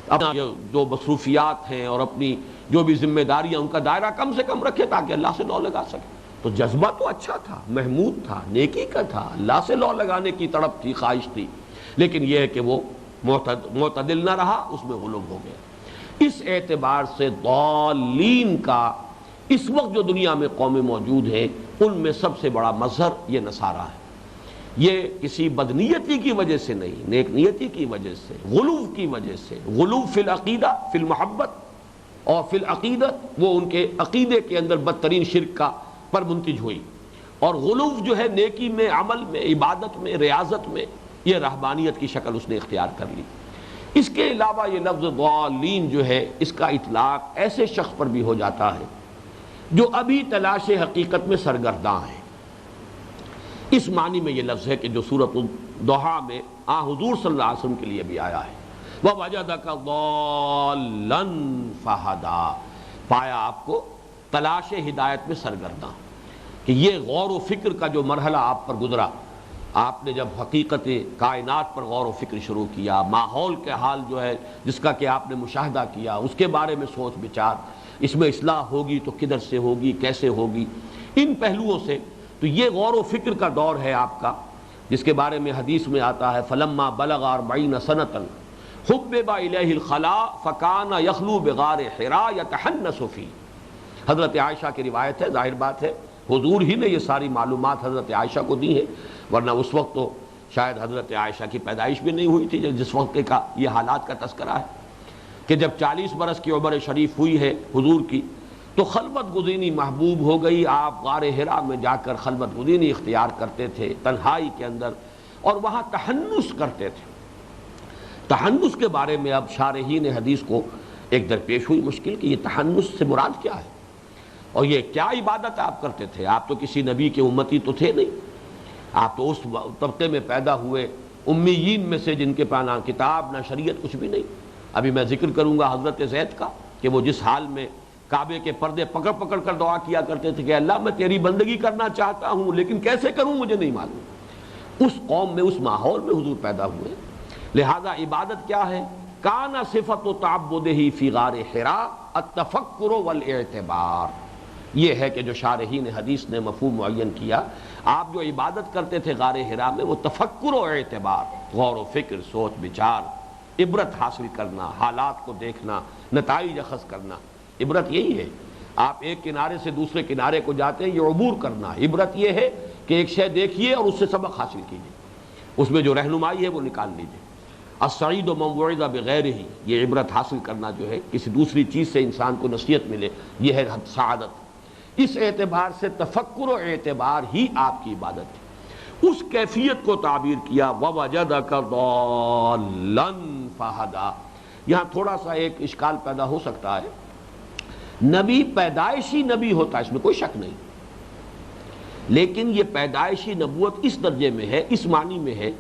Speaker 1: اپنا جو مصروفیات ہیں اور اپنی جو بھی ذمہ داریاں ان کا دائرہ کم سے کم رکھے تاکہ اللہ سے لو لگا سکے۔ تو جذبہ تو اچھا تھا، محمود تھا، نیکی کا تھا، اللہ سے لو لگانے کی تڑپ تھی، خواہش تھی، لیکن یہ ہے کہ وہ معتدل نہ رہا، اس میں غلوب ہو گیا۔ اس اعتبار سے ضالین کا اس وقت جو دنیا میں قومیں موجود ہیں ان میں سب سے بڑا مظہر یہ نصارہ ہے۔ یہ کسی بدنیتی کی وجہ سے نہیں، نیک نیتی کی وجہ سے، غلو کی وجہ سے، غلو فی العقیدہ، فی المحبت اور فی العقیدت، وہ ان کے عقیدے کے اندر بدترین شرک کا پر منتج ہوئی، اور غلو جو ہے نیکی میں، عمل میں، عبادت میں، ریاضت میں، یہ رہبانیت کی شکل اس نے اختیار کر لی۔ اس کے علاوہ یہ لفظ ضالین جو ہے اس کا اطلاق ایسے شخص پر بھی ہو جاتا ہے جو ابھی تلاش حقیقت میں سرگرداں ہے۔ اس معنی میں یہ لفظ ہے کہ جو سورۃ الضحیٰ میں حضور صلی اللہ علیہ وسلم کے لیے بھی آیا ہے، وَوَجَدَكَ ضَالًّا فَہَدَىٰ، پایا آپ کو تلاش ہدایت میں سرگرداں، کہ یہ غور و فکر کا جو مرحلہ آپ پر گزرا، آپ نے جب حقیقت کائنات پر غور و فکر شروع کیا، ماحول کے حال جو ہے جس کا کہ آپ نے مشاہدہ کیا، اس کے بارے میں سوچ بچار، اس میں اصلاح ہوگی تو کدھر سے ہوگی، کیسے ہوگی، ان پہلوؤں سے، تو یہ غور و فکر کا دور ہے آپ کا، جس کے بارے میں حدیث میں آتا ہے فَلَمَّا بَلَغَ 40 سَنَةً حُبِّبَ إِلَيْهِ الْخَلَاءُ فَكَانَ يَخْلُو بِغَارِ حِرَاءَ يَتَحَنَّسُ فِيهِ۔ حضرت عائشہ کی روایت ہے، ظاہر بات ہے حضور ہی نے یہ ساری معلومات حضرت عائشہ کو دی ہے، ورنہ اس وقت تو شاید حضرت عائشہ کی پیدائش بھی نہیں ہوئی تھی جس وقت کا یہ حالات کا تذکرہ ہے، کہ جب 40 برس کی عمر شریف ہوئی ہے حضور کی تو خلوت گزینی محبوب ہو گئی، آپ غار حرا میں جا کر خلوت گزینی اختیار کرتے تھے تنہائی کے اندر، اور وہاں تحنس کرتے تھے۔ تحنس کے بارے میں اب شارحین حدیث کو ایک درپیش ہوئی مشکل کہ یہ تحنس سے مراد کیا ہے، اور یہ کیا عبادت آپ کرتے تھے؟ آپ تو کسی نبی کے امتی تو تھے نہیں، آپ تو اس طبقے میں پیدا ہوئے امیین میں سے جن کے پاس نہ کتاب نہ شریعت کچھ بھی نہیں۔ ابھی میں ذکر کروں گا حضرت زید کا کہ وہ جس حال میں کعبے کے پردے پکڑ پکڑ کر دعا کیا کرتے تھے کہ اللہ میں تیری بندگی کرنا چاہتا ہوں لیکن کیسے کروں مجھے نہیں معلوم۔ اس قوم میں، اس ماحول میں حضور پیدا ہوئے، لہذا عبادت کیا ہے؟ کانا صفت تعبدہ فی غار حراء التفکر والاعتبار، یہ ہے کہ جو شارحین حدیث نے مفہوم معین کیا، آپ جو عبادت کرتے تھے غار حراء میں وہ تفکر و اعتبار، غور و فکر، سوچ بچار، عبرت حاصل کرنا، حالات کو دیکھنا، نتائج اخذ کرنا، عبرت یہی ہے۔ آپ ایک کنارے سے دوسرے کنارے کو جاتے ہیں، یہ عبور کرنا ہے۔ عبرت یہ ہے کہ ایک شے دیکھیے اور اس سے سبق حاصل کیجیے، اس میں جو رہنمائی ہے وہ نکال لیجیے۔ السعید من وعظ بغیرہ، یہ عبرت حاصل کرنا جو ہے کسی دوسری چیز سے انسان کو نصیحت ملے، یہ ہے سعادت۔ اس اعتبار سے تفکر و اعتبار ہی آپ کی عبادت ہے۔ اس کیفیت کو تعبیر کیا وَوَجَدَكَ ضَالًّا فَهَدَىٰ۔ یہاں تھوڑا سا ایک اشکال پیدا ہو سکتا ہے، نبی پیدائشی نبی ہوتا ہے، اس میں کوئی شک نہیں، لیکن یہ پیدائشی نبوت اس درجے میں ہے، اس معنی میں ہے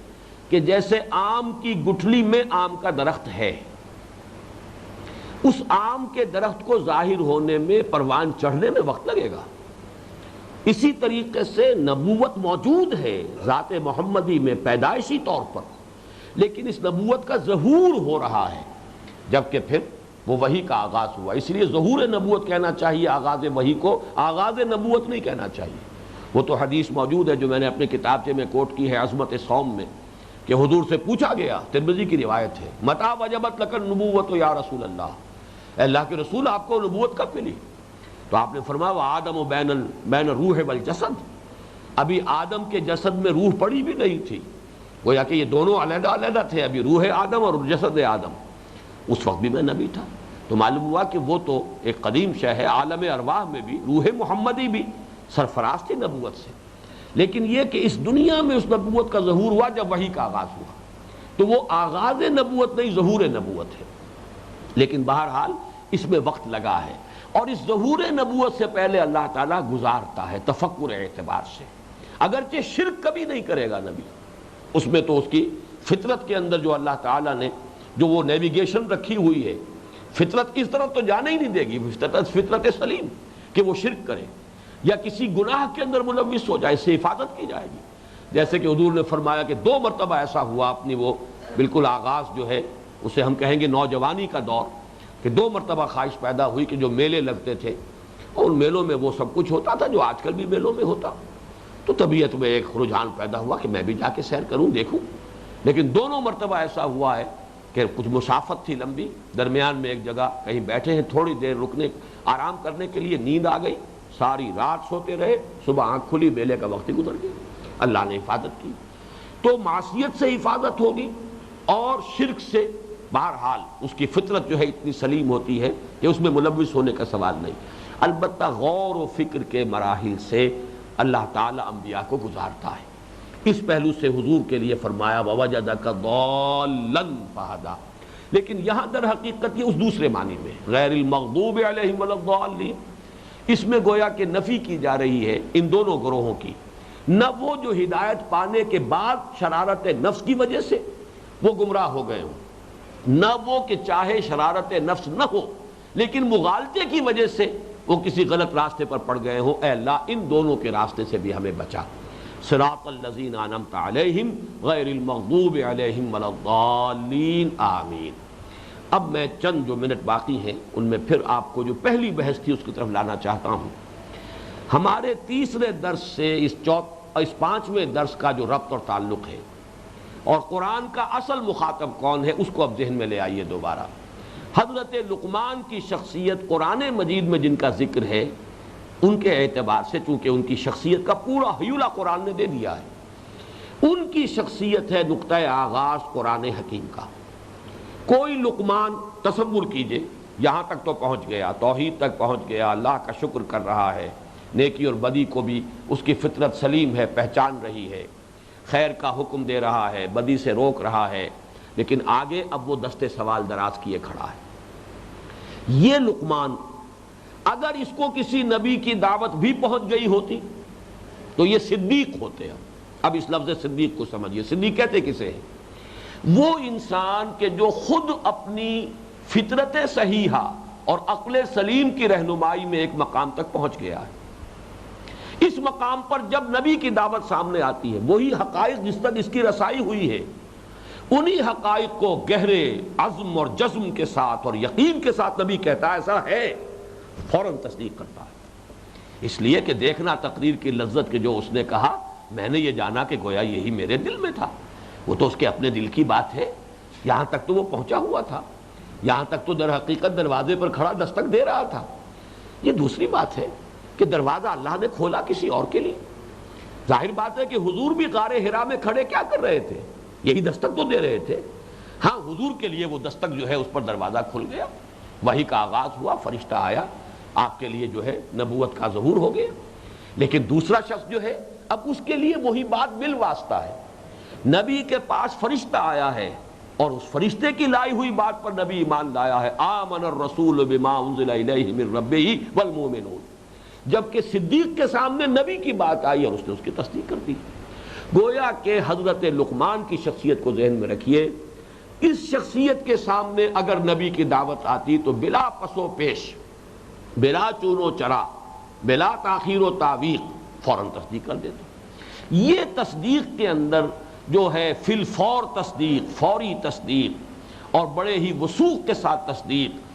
Speaker 1: کہ جیسے آم کی گٹھلی میں آم کا درخت ہے، اس آم کے درخت کو ظاہر ہونے میں، پروان چڑھنے میں وقت لگے گا، اسی طریقے سے نبوت موجود ہے ذات محمدی میں پیدائشی طور پر، لیکن اس نبوت کا ظہور ہو رہا ہے، جبکہ پھر وہ وحی کا آغاز ہوا۔ اس لیے ظہور نبوت کہنا چاہیے آغاز وحی کو، آغاز نبوت نہیں کہنا چاہیے۔ وہ تو حدیث موجود ہے جو میں نے اپنے کتابچے میں کوٹ کی ہے عظمت صوم میں، کہ حضور سے پوچھا گیا، ترمذی کی روایت ہے، متى وجبت لک النبوۃ یا رسول اللہ، اے اللہ کے رسول آپ کو نبوت کب ملی؟ تو آپ نے فرمایا وآدم بین الروح والجسد، ابھی آدم کے جسد میں روح پڑی بھی نہیں تھی، گویا کہ یہ دونوں علیحدہ علیحدہ تھے، ابھی روح آدم اور جسد آدم، اس وقت بھی میں نبی تھا۔ تو معلوم ہوا کہ وہ تو ایک قدیم شے ہے، عالم ارواح میں بھی روح محمدی بھی سرفراز تھی نبوت سے، لیکن یہ کہ اس دنیا میں اس نبوت کا ظہور ہوا جب وحی کا آغاز ہوا، تو وہ آغاز نبوت نہیں، ظہور نبوت ہے، لیکن بہرحال اس میں وقت لگا ہے، اور اس ظہور نبوت سے پہلے اللہ تعالیٰ گزارتا ہے تفکر اعتبار سے۔ اگرچہ شرک کبھی نہیں کرے گا نبی، اس میں تو اس کی فطرت کے اندر جو اللہ تعالیٰ نے جو وہ نیویگیشن رکھی ہوئی ہے، فطرت اس طرف تو جانے ہی نہیں دے گی، فطرت سلیم کہ وہ شرک کرے یا کسی گناہ کے اندر ملوث ہو جائے، اس سے حفاظت کی جائے گی۔ جیسے کہ حضور نے فرمایا کہ 2 مرتبہ ایسا ہوا اپنی وہ بالکل آغاز جو ہے اسے ہم کہیں گے نوجوانی کا دور، کہ 2 مرتبہ خواہش پیدا ہوئی کہ جو میلے لگتے تھے اور ان میلوں میں وہ سب کچھ ہوتا تھا جو آج کل بھی میلوں میں ہوتا، تو طبیعت میں ایک رجحان پیدا ہوا کہ میں بھی جا کے سیر کروں دیکھوں، لیکن دونوں مرتبہ ایسا ہوا ہے کہ کچھ مسافت تھی لمبی، درمیان میں ایک جگہ کہیں بیٹھے ہیں، تھوڑی دیر رکنے آرام کرنے کے لیے نیند آ گئی، ساری رات سوتے رہے، صبح آنکھ کھلی میلے کا وقت ہی گزر گیا، اللہ نے حفاظت کی۔ تو معصیت سے حفاظت ہوگی اور شرک سے بہرحال اس کی فطرت جو ہے اتنی سلیم ہوتی ہے کہ اس میں ملوث ہونے کا سوال نہیں۔ البتہ غور و فکر کے مراحل سے اللہ تعالیٰ انبیاء کو گزارتا ہے۔ اس پہلو سے حضور کے لیے فرمایا وَوَجَدَكَ ضَالًّا فَهَدَىٰ، لیکن یہاں در حقیقت یہ اس دوسرے معنی میں غیر المغضوب علیہم ولا الضالین، اس میں گویا کہ نفی کی جا رہی ہے ان دونوں گروہوں کی، نہ وہ جو ہدایت پانے کے بعد شرارت نفس کی وجہ سے وہ گمراہ ہو گئے ہوں، نہ وہ کہ چاہے شرارت نفس نہ ہو لیکن مغالطے کی وجہ سے وہ کسی غلط راستے پر پڑ گئے ہوں، اے اللہ ان دونوں کے راستے سے بھی ہمیں بچا۔ صراط الذین انعمت علیہم غیر المغضوب علیہم ولا الضالین، آمین۔ اب میں چند جو منٹ باقی ہیں ان میں پھر آپ کو جو پہلی بحث تھی اس کی طرف لانا چاہتا ہوں۔ ہمارے تیسرے درس سے اس 5ویں درس کا جو ربط اور تعلق ہے اور قرآن کا اصل مخاطب کون ہے اس کو اب ذہن میں لے آئیے دوبارہ۔ حضرت لقمان کی شخصیت قرآن مجید میں جن کا ذکر ہے ان کے اعتبار سے، چونکہ ان کی شخصیت کا پورا حیولہ قرآن نے دے دیا ہے، ان کی شخصیت ہے نقطہ آغاز قرآن حکیم کا۔ کوئی لقمان تصور کیجئے یہاں تک تو پہنچ گیا، توحید تک پہنچ گیا، اللہ کا شکر کر رہا ہے، نیکی اور بدی کو بھی اس کی فطرت سلیم ہے، پہچان رہی ہے، خیر کا حکم دے رہا ہے، بدی سے روک رہا ہے، لیکن آگے اب وہ دستے سوال دراز کیے کھڑا ہے۔ یہ لقمان اگر اس کو کسی نبی کی دعوت بھی پہنچ گئی ہوتی تو یہ صدیق ہوتے ہیں۔ اب اس لفظ صدیق کو سمجھیے، صدیق کہتے کسے ہیں؟ وہ انسان کہ جو خود اپنی فطرت صحیحہ اور عقل سلیم کی رہنمائی میں ایک مقام تک پہنچ گیا ہے۔ اس مقام پر جب نبی کی دعوت سامنے آتی ہے، وہی حقائق جس تک اس کی رسائی ہوئی ہے، انہی حقائق کو گہرے عزم اور جزم کے ساتھ اور یقین کے ساتھ نبی کہتا ہے ایسا ہے، فوراً تصدیق کرتا ہے۔ اس لیے کہ دیکھنا تقریر کی لذت کہ جو اس نے کہا میں نے یہ جانا کہ گویا یہی میرے دل میں تھا، وہ تو اس کے اپنے دل کی بات ہے، یہاں تک تو وہ پہنچا ہوا تھا، یہاں تک تو در حقیقت دروازے پر کھڑا دستک دے رہا تھا، یہ دوسری بات ہے کہ دروازہ اللہ نے کھولا کسی اور کے لیے. ظاہر بات ہے کہ حضور بھی غار حرا میں کھڑے کیا کر رہے تھے؟ یہی دستک تو دے رہے تھے. ہاں حضور کے لیے وہ دستک جو ہے اس پر دروازہ کھل گیا، وحی کا آغاز ہوا، فرشتہ آیا، آپ کے لیے جو ہے نبوت کا ظہور ہو گیا. لیکن دوسرا شخص جو ہے اب اس کے لیے وہی بات بالواسطہ ہے. نبی کے پاس فرشتہ آیا ہے اور اس فرشتے کی لائی ہوئی بات پر نبی ایمان لایا ہے. آمن الرسول بما انزل الیہ من ربہ والمؤمنون. جبکہ صدیق کے سامنے نبی کی بات آئی اور اس نے اس کی تصدیق کر دی. گویا کہ حضرت لقمان کی شخصیت کو ذہن میں رکھیے. اس شخصیت کے سامنے اگر نبی کی دعوت آتی تو بلا پس و پیش، بلا چون و چرا، بلا تاخیر و تعویق فوراً تصدیق کر دیتے. یہ تصدیق کے اندر جو ہے فی الفور تصدیق، فوری تصدیق اور بڑے ہی وثوق کے ساتھ تصدیق،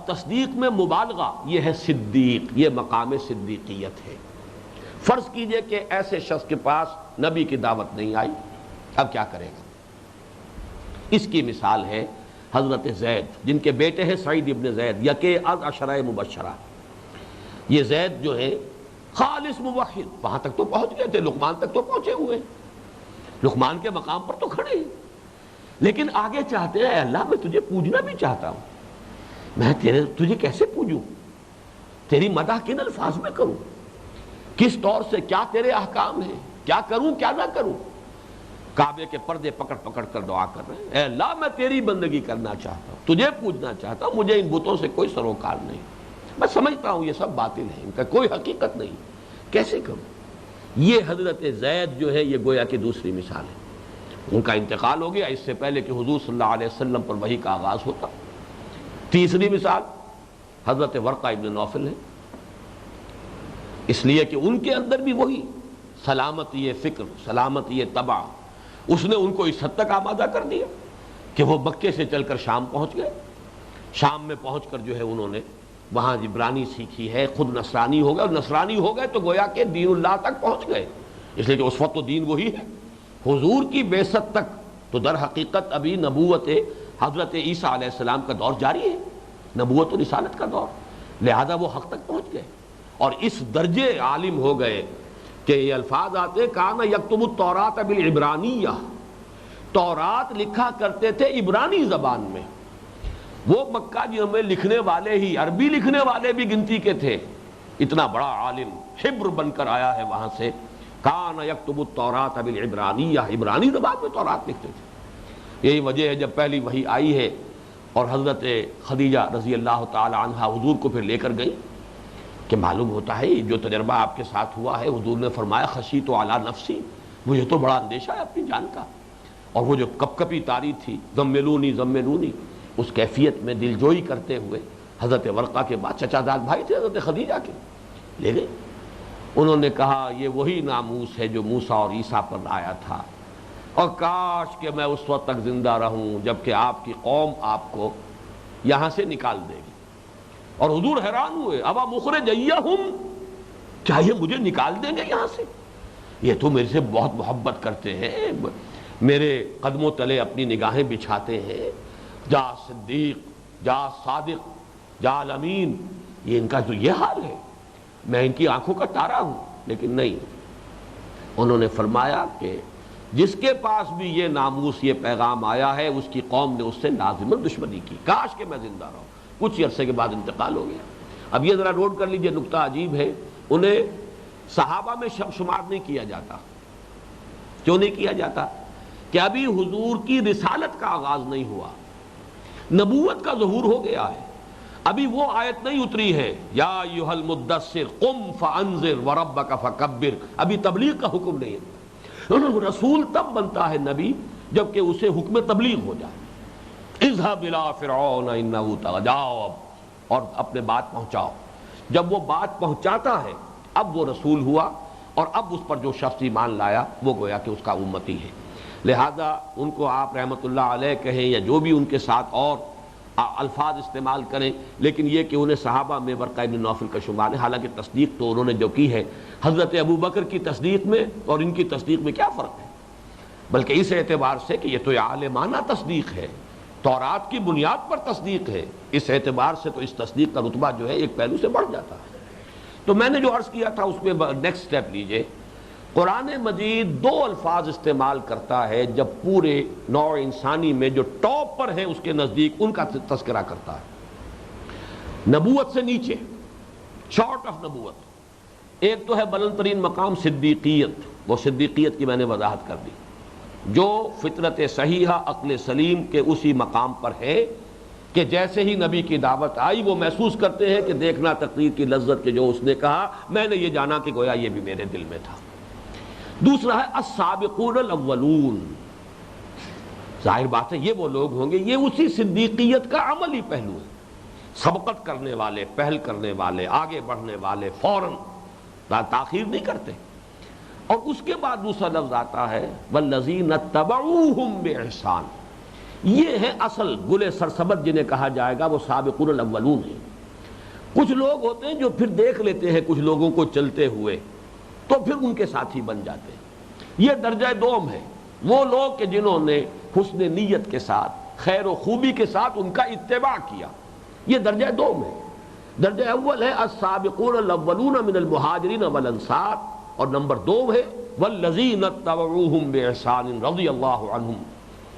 Speaker 1: تصدیق میں مبالغہ، یہ ہے صدیق، یہ مقام صدیقیت ہے. فرض کیجئے کہ ایسے شخص کے پاس نبی کی دعوت نہیں آئی، اب کیا کرے گا؟ اس کی مثال ہے حضرت زید، جن کے بیٹے ہیں سعید ابن زید، یکے از عشرہ مبشرہ. یہ زید جو ہے خالص موحد، وہاں تک تو پہنچ گئے تھے، لقمان تک تو پہنچے ہوئے، لقمان کے مقام پر تو کھڑے ہیں، لیکن آگے چاہتے ہیں اے اللہ میں تجھے پوجنا بھی چاہتا ہوں، میں تجھے کیسے پوجوں؟ تیری مدح کن الفاظ میں کروں؟ کس طور سے؟ کیا تیرے احکام ہیں؟ کیا کروں کیا نہ کروں؟ کعبے کے پردے پکڑ پکڑ کر دعا کر رہے ہیں، اے اللہ میں تیری بندگی کرنا چاہتا ہوں، تجھے پوجنا چاہتا ہوں، مجھے ان بتوں سے کوئی سروکار نہیں، میں سمجھتا ہوں یہ سب باطل ہے، ان کا کوئی حقیقت نہیں، کیسے کروں؟ یہ حضرت زید جو ہے یہ گویا کی دوسری مثال ہے. ان کا انتقال ہو گیا اس سے پہلے کہ حضور صلی اللہ علیہ وسلم پر وحی کا آغاز ہوتا. تیسری مثال حضرت ورقہ ابن نوفل ہے، اس لیے کہ ان کے اندر بھی وہی سلامتی فکر، سلامتی طبع، اس نے ان کو اس حد تک آمادہ کر دیا کہ وہ مکے سے چل کر شام پہنچ گئے. شام میں پہنچ کر جو ہے انہوں نے وہاں عبرانی سیکھی ہے، خود نصرانی ہو گئے، اور نصرانی ہو گئے تو گویا کہ دین اللہ تک پہنچ گئے، اس لیے کہ اس وقت تو دین وہی ہے. حضور کی بعثت تک تو در حقیقت ابھی نبوت حضرت عیسیٰ علیہ السلام کا دور جاری ہے، نبوت و رسالت کا دور، لہذا وہ حق تک پہنچ گئے اور اس درجے عالم ہو گئے کہ یہ الفاظ آتے کان یکتب التوراۃ بالعبرانیہ، تورات لکھا کرتے تھے عبرانی زبان میں. وہ مکہ جی میں لکھنے والے ہی عربی لکھنے والے بھی گنتی کے تھے. اتنا بڑا عالم حبر بن کر آیا ہے وہاں سے. کان یکتب التوراۃ بالعبرانیہ، عبرانی زبان میں تورات لکھتے تھے. یہی وجہ ہے جب پہلی وحی آئی ہے اور حضرت خدیجہ رضی اللہ تعالی عنہا حضور کو پھر لے کر گئی کہ معلوم ہوتا ہے جو تجربہ آپ کے ساتھ ہوا ہے، حضور نے فرمایا خشیت علی نفسی، مجھے تو بڑا اندیشہ ہے اپنی جان کا. اور وہ جو کپ کپی طاری تھی، زملونی زملونی، اس کیفیت میں دل جوئی کرتے ہوئے حضرت ورقہ کے بعد چچا زاد بھائی تھے حضرت خدیجہ کے، لے گئے. انہوں نے کہا یہ وہی ناموس ہے جو موسیٰ اور عیسیٰ پر آیا تھا، اور کاش کہ میں اس وقت تک زندہ رہوں جبکہ آپ کی قوم آپ کو یہاں سے نکال دے گی. اور حضور حیران ہوئے، ابا مخرجیہم، کیا یہ مجھے نکال دیں گے یہاں سے؟ یہ تو میرے سے بہت محبت کرتے ہیں، میرے قدموں تلے اپنی نگاہیں بچھاتے ہیں، جا صدیق، جا صادق، جا الامین. یہ ان کا تو یہ حال ہے، میں ان کی آنکھوں کا تارا ہوں. لیکن نہیں، انہوں نے فرمایا کہ جس کے پاس بھی یہ ناموس، یہ پیغام آیا ہے، اس کی قوم نے اس سے لازماً دشمنی کی. کاش کہ میں زندہ رہوں. کچھ عرصے کے بعد انتقال ہو گیا. اب یہ ذرا نوٹ کر لیجئے، نکتہ عجیب ہے، انہیں صحابہ میں شمار نہیں کیا جاتا. کیوں نہیں کیا جاتا؟ کہ ابھی حضور کی رسالت کا آغاز نہیں ہوا، نبوت کا ظہور ہو گیا ہے. ابھی وہ آیت نہیں اتری ہے یا ایھا المدثر قم فانذر وربک فکبر، ابھی تبلیغ کا حکم نہیں ہے. رسول تب بنتا ہے نبی جبکہ اسے حکم تبلیغ ہو جائے. اذهب الى فرعون انه طغى، جاؤ اور اپنے بات پہنچاؤ. جب وہ بات پہنچاتا ہے اب وہ رسول ہوا، اور اب اس پر جو شخص ایمان لایا وہ گویا کہ اس کا امتی ہے. لہذا ان کو آپ رحمت اللہ علیہ کہیں یا جو بھی ان کے ساتھ اور الفاظ استعمال کریں، لیکن یہ کہ انہیں صحابہ میں ورقہ ابن نوفل کا شمار ہے. حالانکہ تصدیق تو انہوں نے جو کی ہے حضرت ابو بکر کی تصدیق میں اور ان کی تصدیق میں کیا فرق ہے؟ بلکہ اس اعتبار سے کہ یہ تو عالمانہ تصدیق ہے، تورات کی بنیاد پر تصدیق ہے، اس اعتبار سے تو اس تصدیق کا رتبہ جو ہے ایک پہلو سے بڑھ جاتا ہے۔ تو میں نے جو عرض کیا تھا اس میں نیکسٹ سٹیپ لیجئے، قرآن مجید دو الفاظ استعمال کرتا ہے جب پورے نوع انسانی میں جو ٹاپ پر ہیں اس کے نزدیک ان کا تذکرہ کرتا ہے، نبوت سے نیچے، شارٹ آف نبوت۔ ایک تو ہے بلند ترین مقام صدیقیت، وہ صدیقیت کی میں نے وضاحت کر دی، جو فطرت صحیحہ عقل سلیم کے اسی مقام پر ہے کہ جیسے ہی نبی کی دعوت آئی وہ محسوس کرتے ہیں کہ دیکھنا تقریر کی لذت کے جو اس نے کہا میں نے یہ جانا کہ گویا یہ بھی میرے دل میں تھا۔ دوسرا ہے السابقون الاولون، ظاہر بات ہے یہ وہ لوگ ہوں گے، یہ اسی صدیقیت کا عملی پہلو ہے، سبقت کرنے والے، پہل کرنے والے، آگے بڑھنے والے، فوراً تاخیر نہیں کرتے۔ اور اس کے بعد دوسرا لفظ آتا ہے والذین اتبعوہم بإحسان، یہ ہے اصل گل سرسبد جنہیں کہا جائے گا، وہ سابقون الاولون ہیں۔ کچھ لوگ ہوتے ہیں جو پھر دیکھ لیتے ہیں کچھ لوگوں کو چلتے ہوئے تو پھر ان کے ساتھی بن جاتے ہیں، یہ درجہ دوم ہے، وہ لوگ کہ جنہوں نے حسن نیت کے ساتھ، خیر و خوبی کے ساتھ ان کا اتباع کیا، یہ درجہ دوم ہے۔ درجہ اول ہے السابقون الاولون من المہاجرین والانصار، اور نمبر دو ہے والذین اتبعوہم بإحسان رضی اللہ عنہم،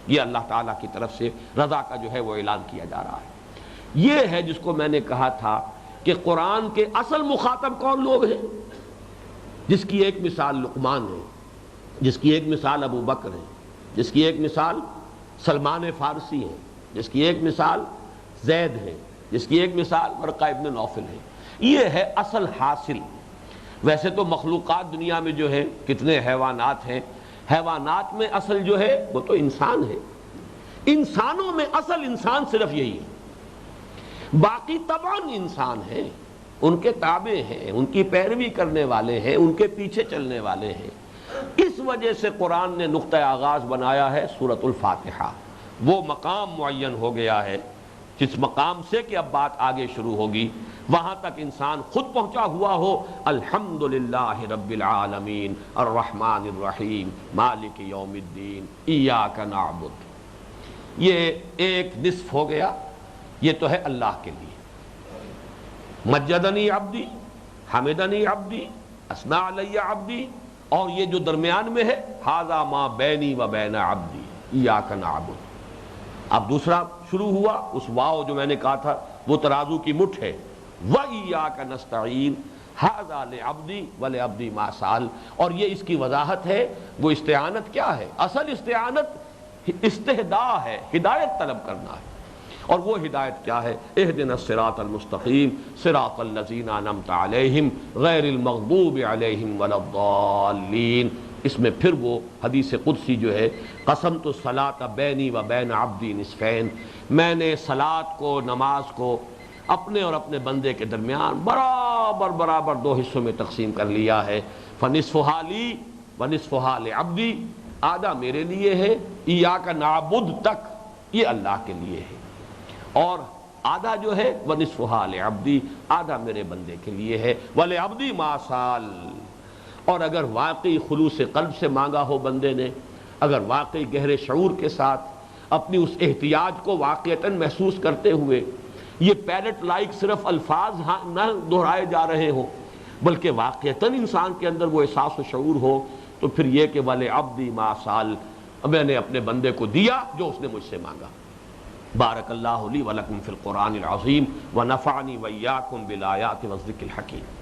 Speaker 1: یہ اللہ تعالیٰ کی طرف سے رضا کا جو ہے وہ اعلان کیا جا رہا ہے۔ یہ ہے جس کو میں نے کہا تھا کہ قرآن کے اصل مخاطب کون لوگ ہیں، جس کی ایک مثال لقمان ہے، جس کی ایک مثال ابو بکر ہے، جس کی ایک مثال سلمان فارسی ہے، جس کی ایک مثال زید ہے، جس کی ایک مثال ورقہ ابن نوفل ہے۔ یہ ہے اصل حاصل۔ ویسے تو مخلوقات دنیا میں جو ہے کتنے حیوانات ہیں، حیوانات میں اصل جو ہے وہ تو انسان ہے، انسانوں میں اصل انسان صرف یہی ہے، باقی طبعاً انسان ہیں، ان کے تابع ہیں، ان کی پیروی کرنے والے ہیں، ان کے پیچھے چلنے والے ہیں۔ اس وجہ سے قرآن نے نقطہ آغاز بنایا ہے سورۃ الفاتحہ، وہ مقام معین ہو گیا ہے جس مقام سے کہ اب بات آگے شروع ہوگی، وہاں تک انسان خود پہنچا ہوا ہو الحمدللہ رب العالمین الرحمن الرحیم مالک یوم الدین ایاک نعبد۔ یہ ایک نصف ہو گیا، یہ تو ہے اللہ کے لیے، مجدنی عبدی، حمدنی عبدی، اثنا علی عبدی، اور یہ جو درمیان میں ہے ھذا ما بینی و بین عبدی ایاک نعبد۔ اب دوسرا شروع ہوا، اس واو جو میں نے کہا تھا وہ ترازو کی مٹھ ہے، وَإِيَّاكَ نَسْتَعِينُ ھذا لِعَبْدِي وَلِعَبْدِي مَا سَأَلَ، اور یہ اس کی وضاحت ہے۔ وہ استعانت کیا ہے؟ اصل استعانت استہداء ہے، ہدایت طلب کرنا ہے، اور وہ ہدایت کیا ہے؟ اہدنا الصراط المستقیم صراط الذین انعمت علیہم غیر المغضوب علیہم ولا الضالین۔ اس میں پھر وہ حدیث قدسی جو ہے قسمت الصلاۃ بینی و بین عبدی نصفین، میں نے صلاۃ کو، نماز کو اپنے اور اپنے بندے کے درمیان برابر برابر دو حصوں میں تقسیم کر لیا ہے، فنصفھا لی ونصفھا لعبدی، آدھا میرے لیے ہے، ایاک نعبد تک یہ اللہ کے لیے ہے، اور آدھا جو ہے ونصفھا لعبدی، آدھا میرے بندے کے لیے ہے، ولعبدی ما سال۔ اور اگر واقعی خلوص قلب سے مانگا ہو بندے نے، اگر واقعی گہرے شعور کے ساتھ اپنی اس احتیاج کو واقعتاً محسوس کرتے ہوئے، یہ پیرٹ لائک صرف الفاظ نہ دہرائے جا رہے ہوں بلکہ واقعتاً انسان کے اندر وہ احساس و شعور ہو، تو پھر یہ کہ وَلِعَبْدِي مَا سَأَلَ، میں نے اپنے بندے کو دیا جو اس نے مجھ سے مانگا۔ بارک اللہ لی ولکم فی القرآن العظیم ونفعنی وإیاکم بالآیات والذکر الحکیم۔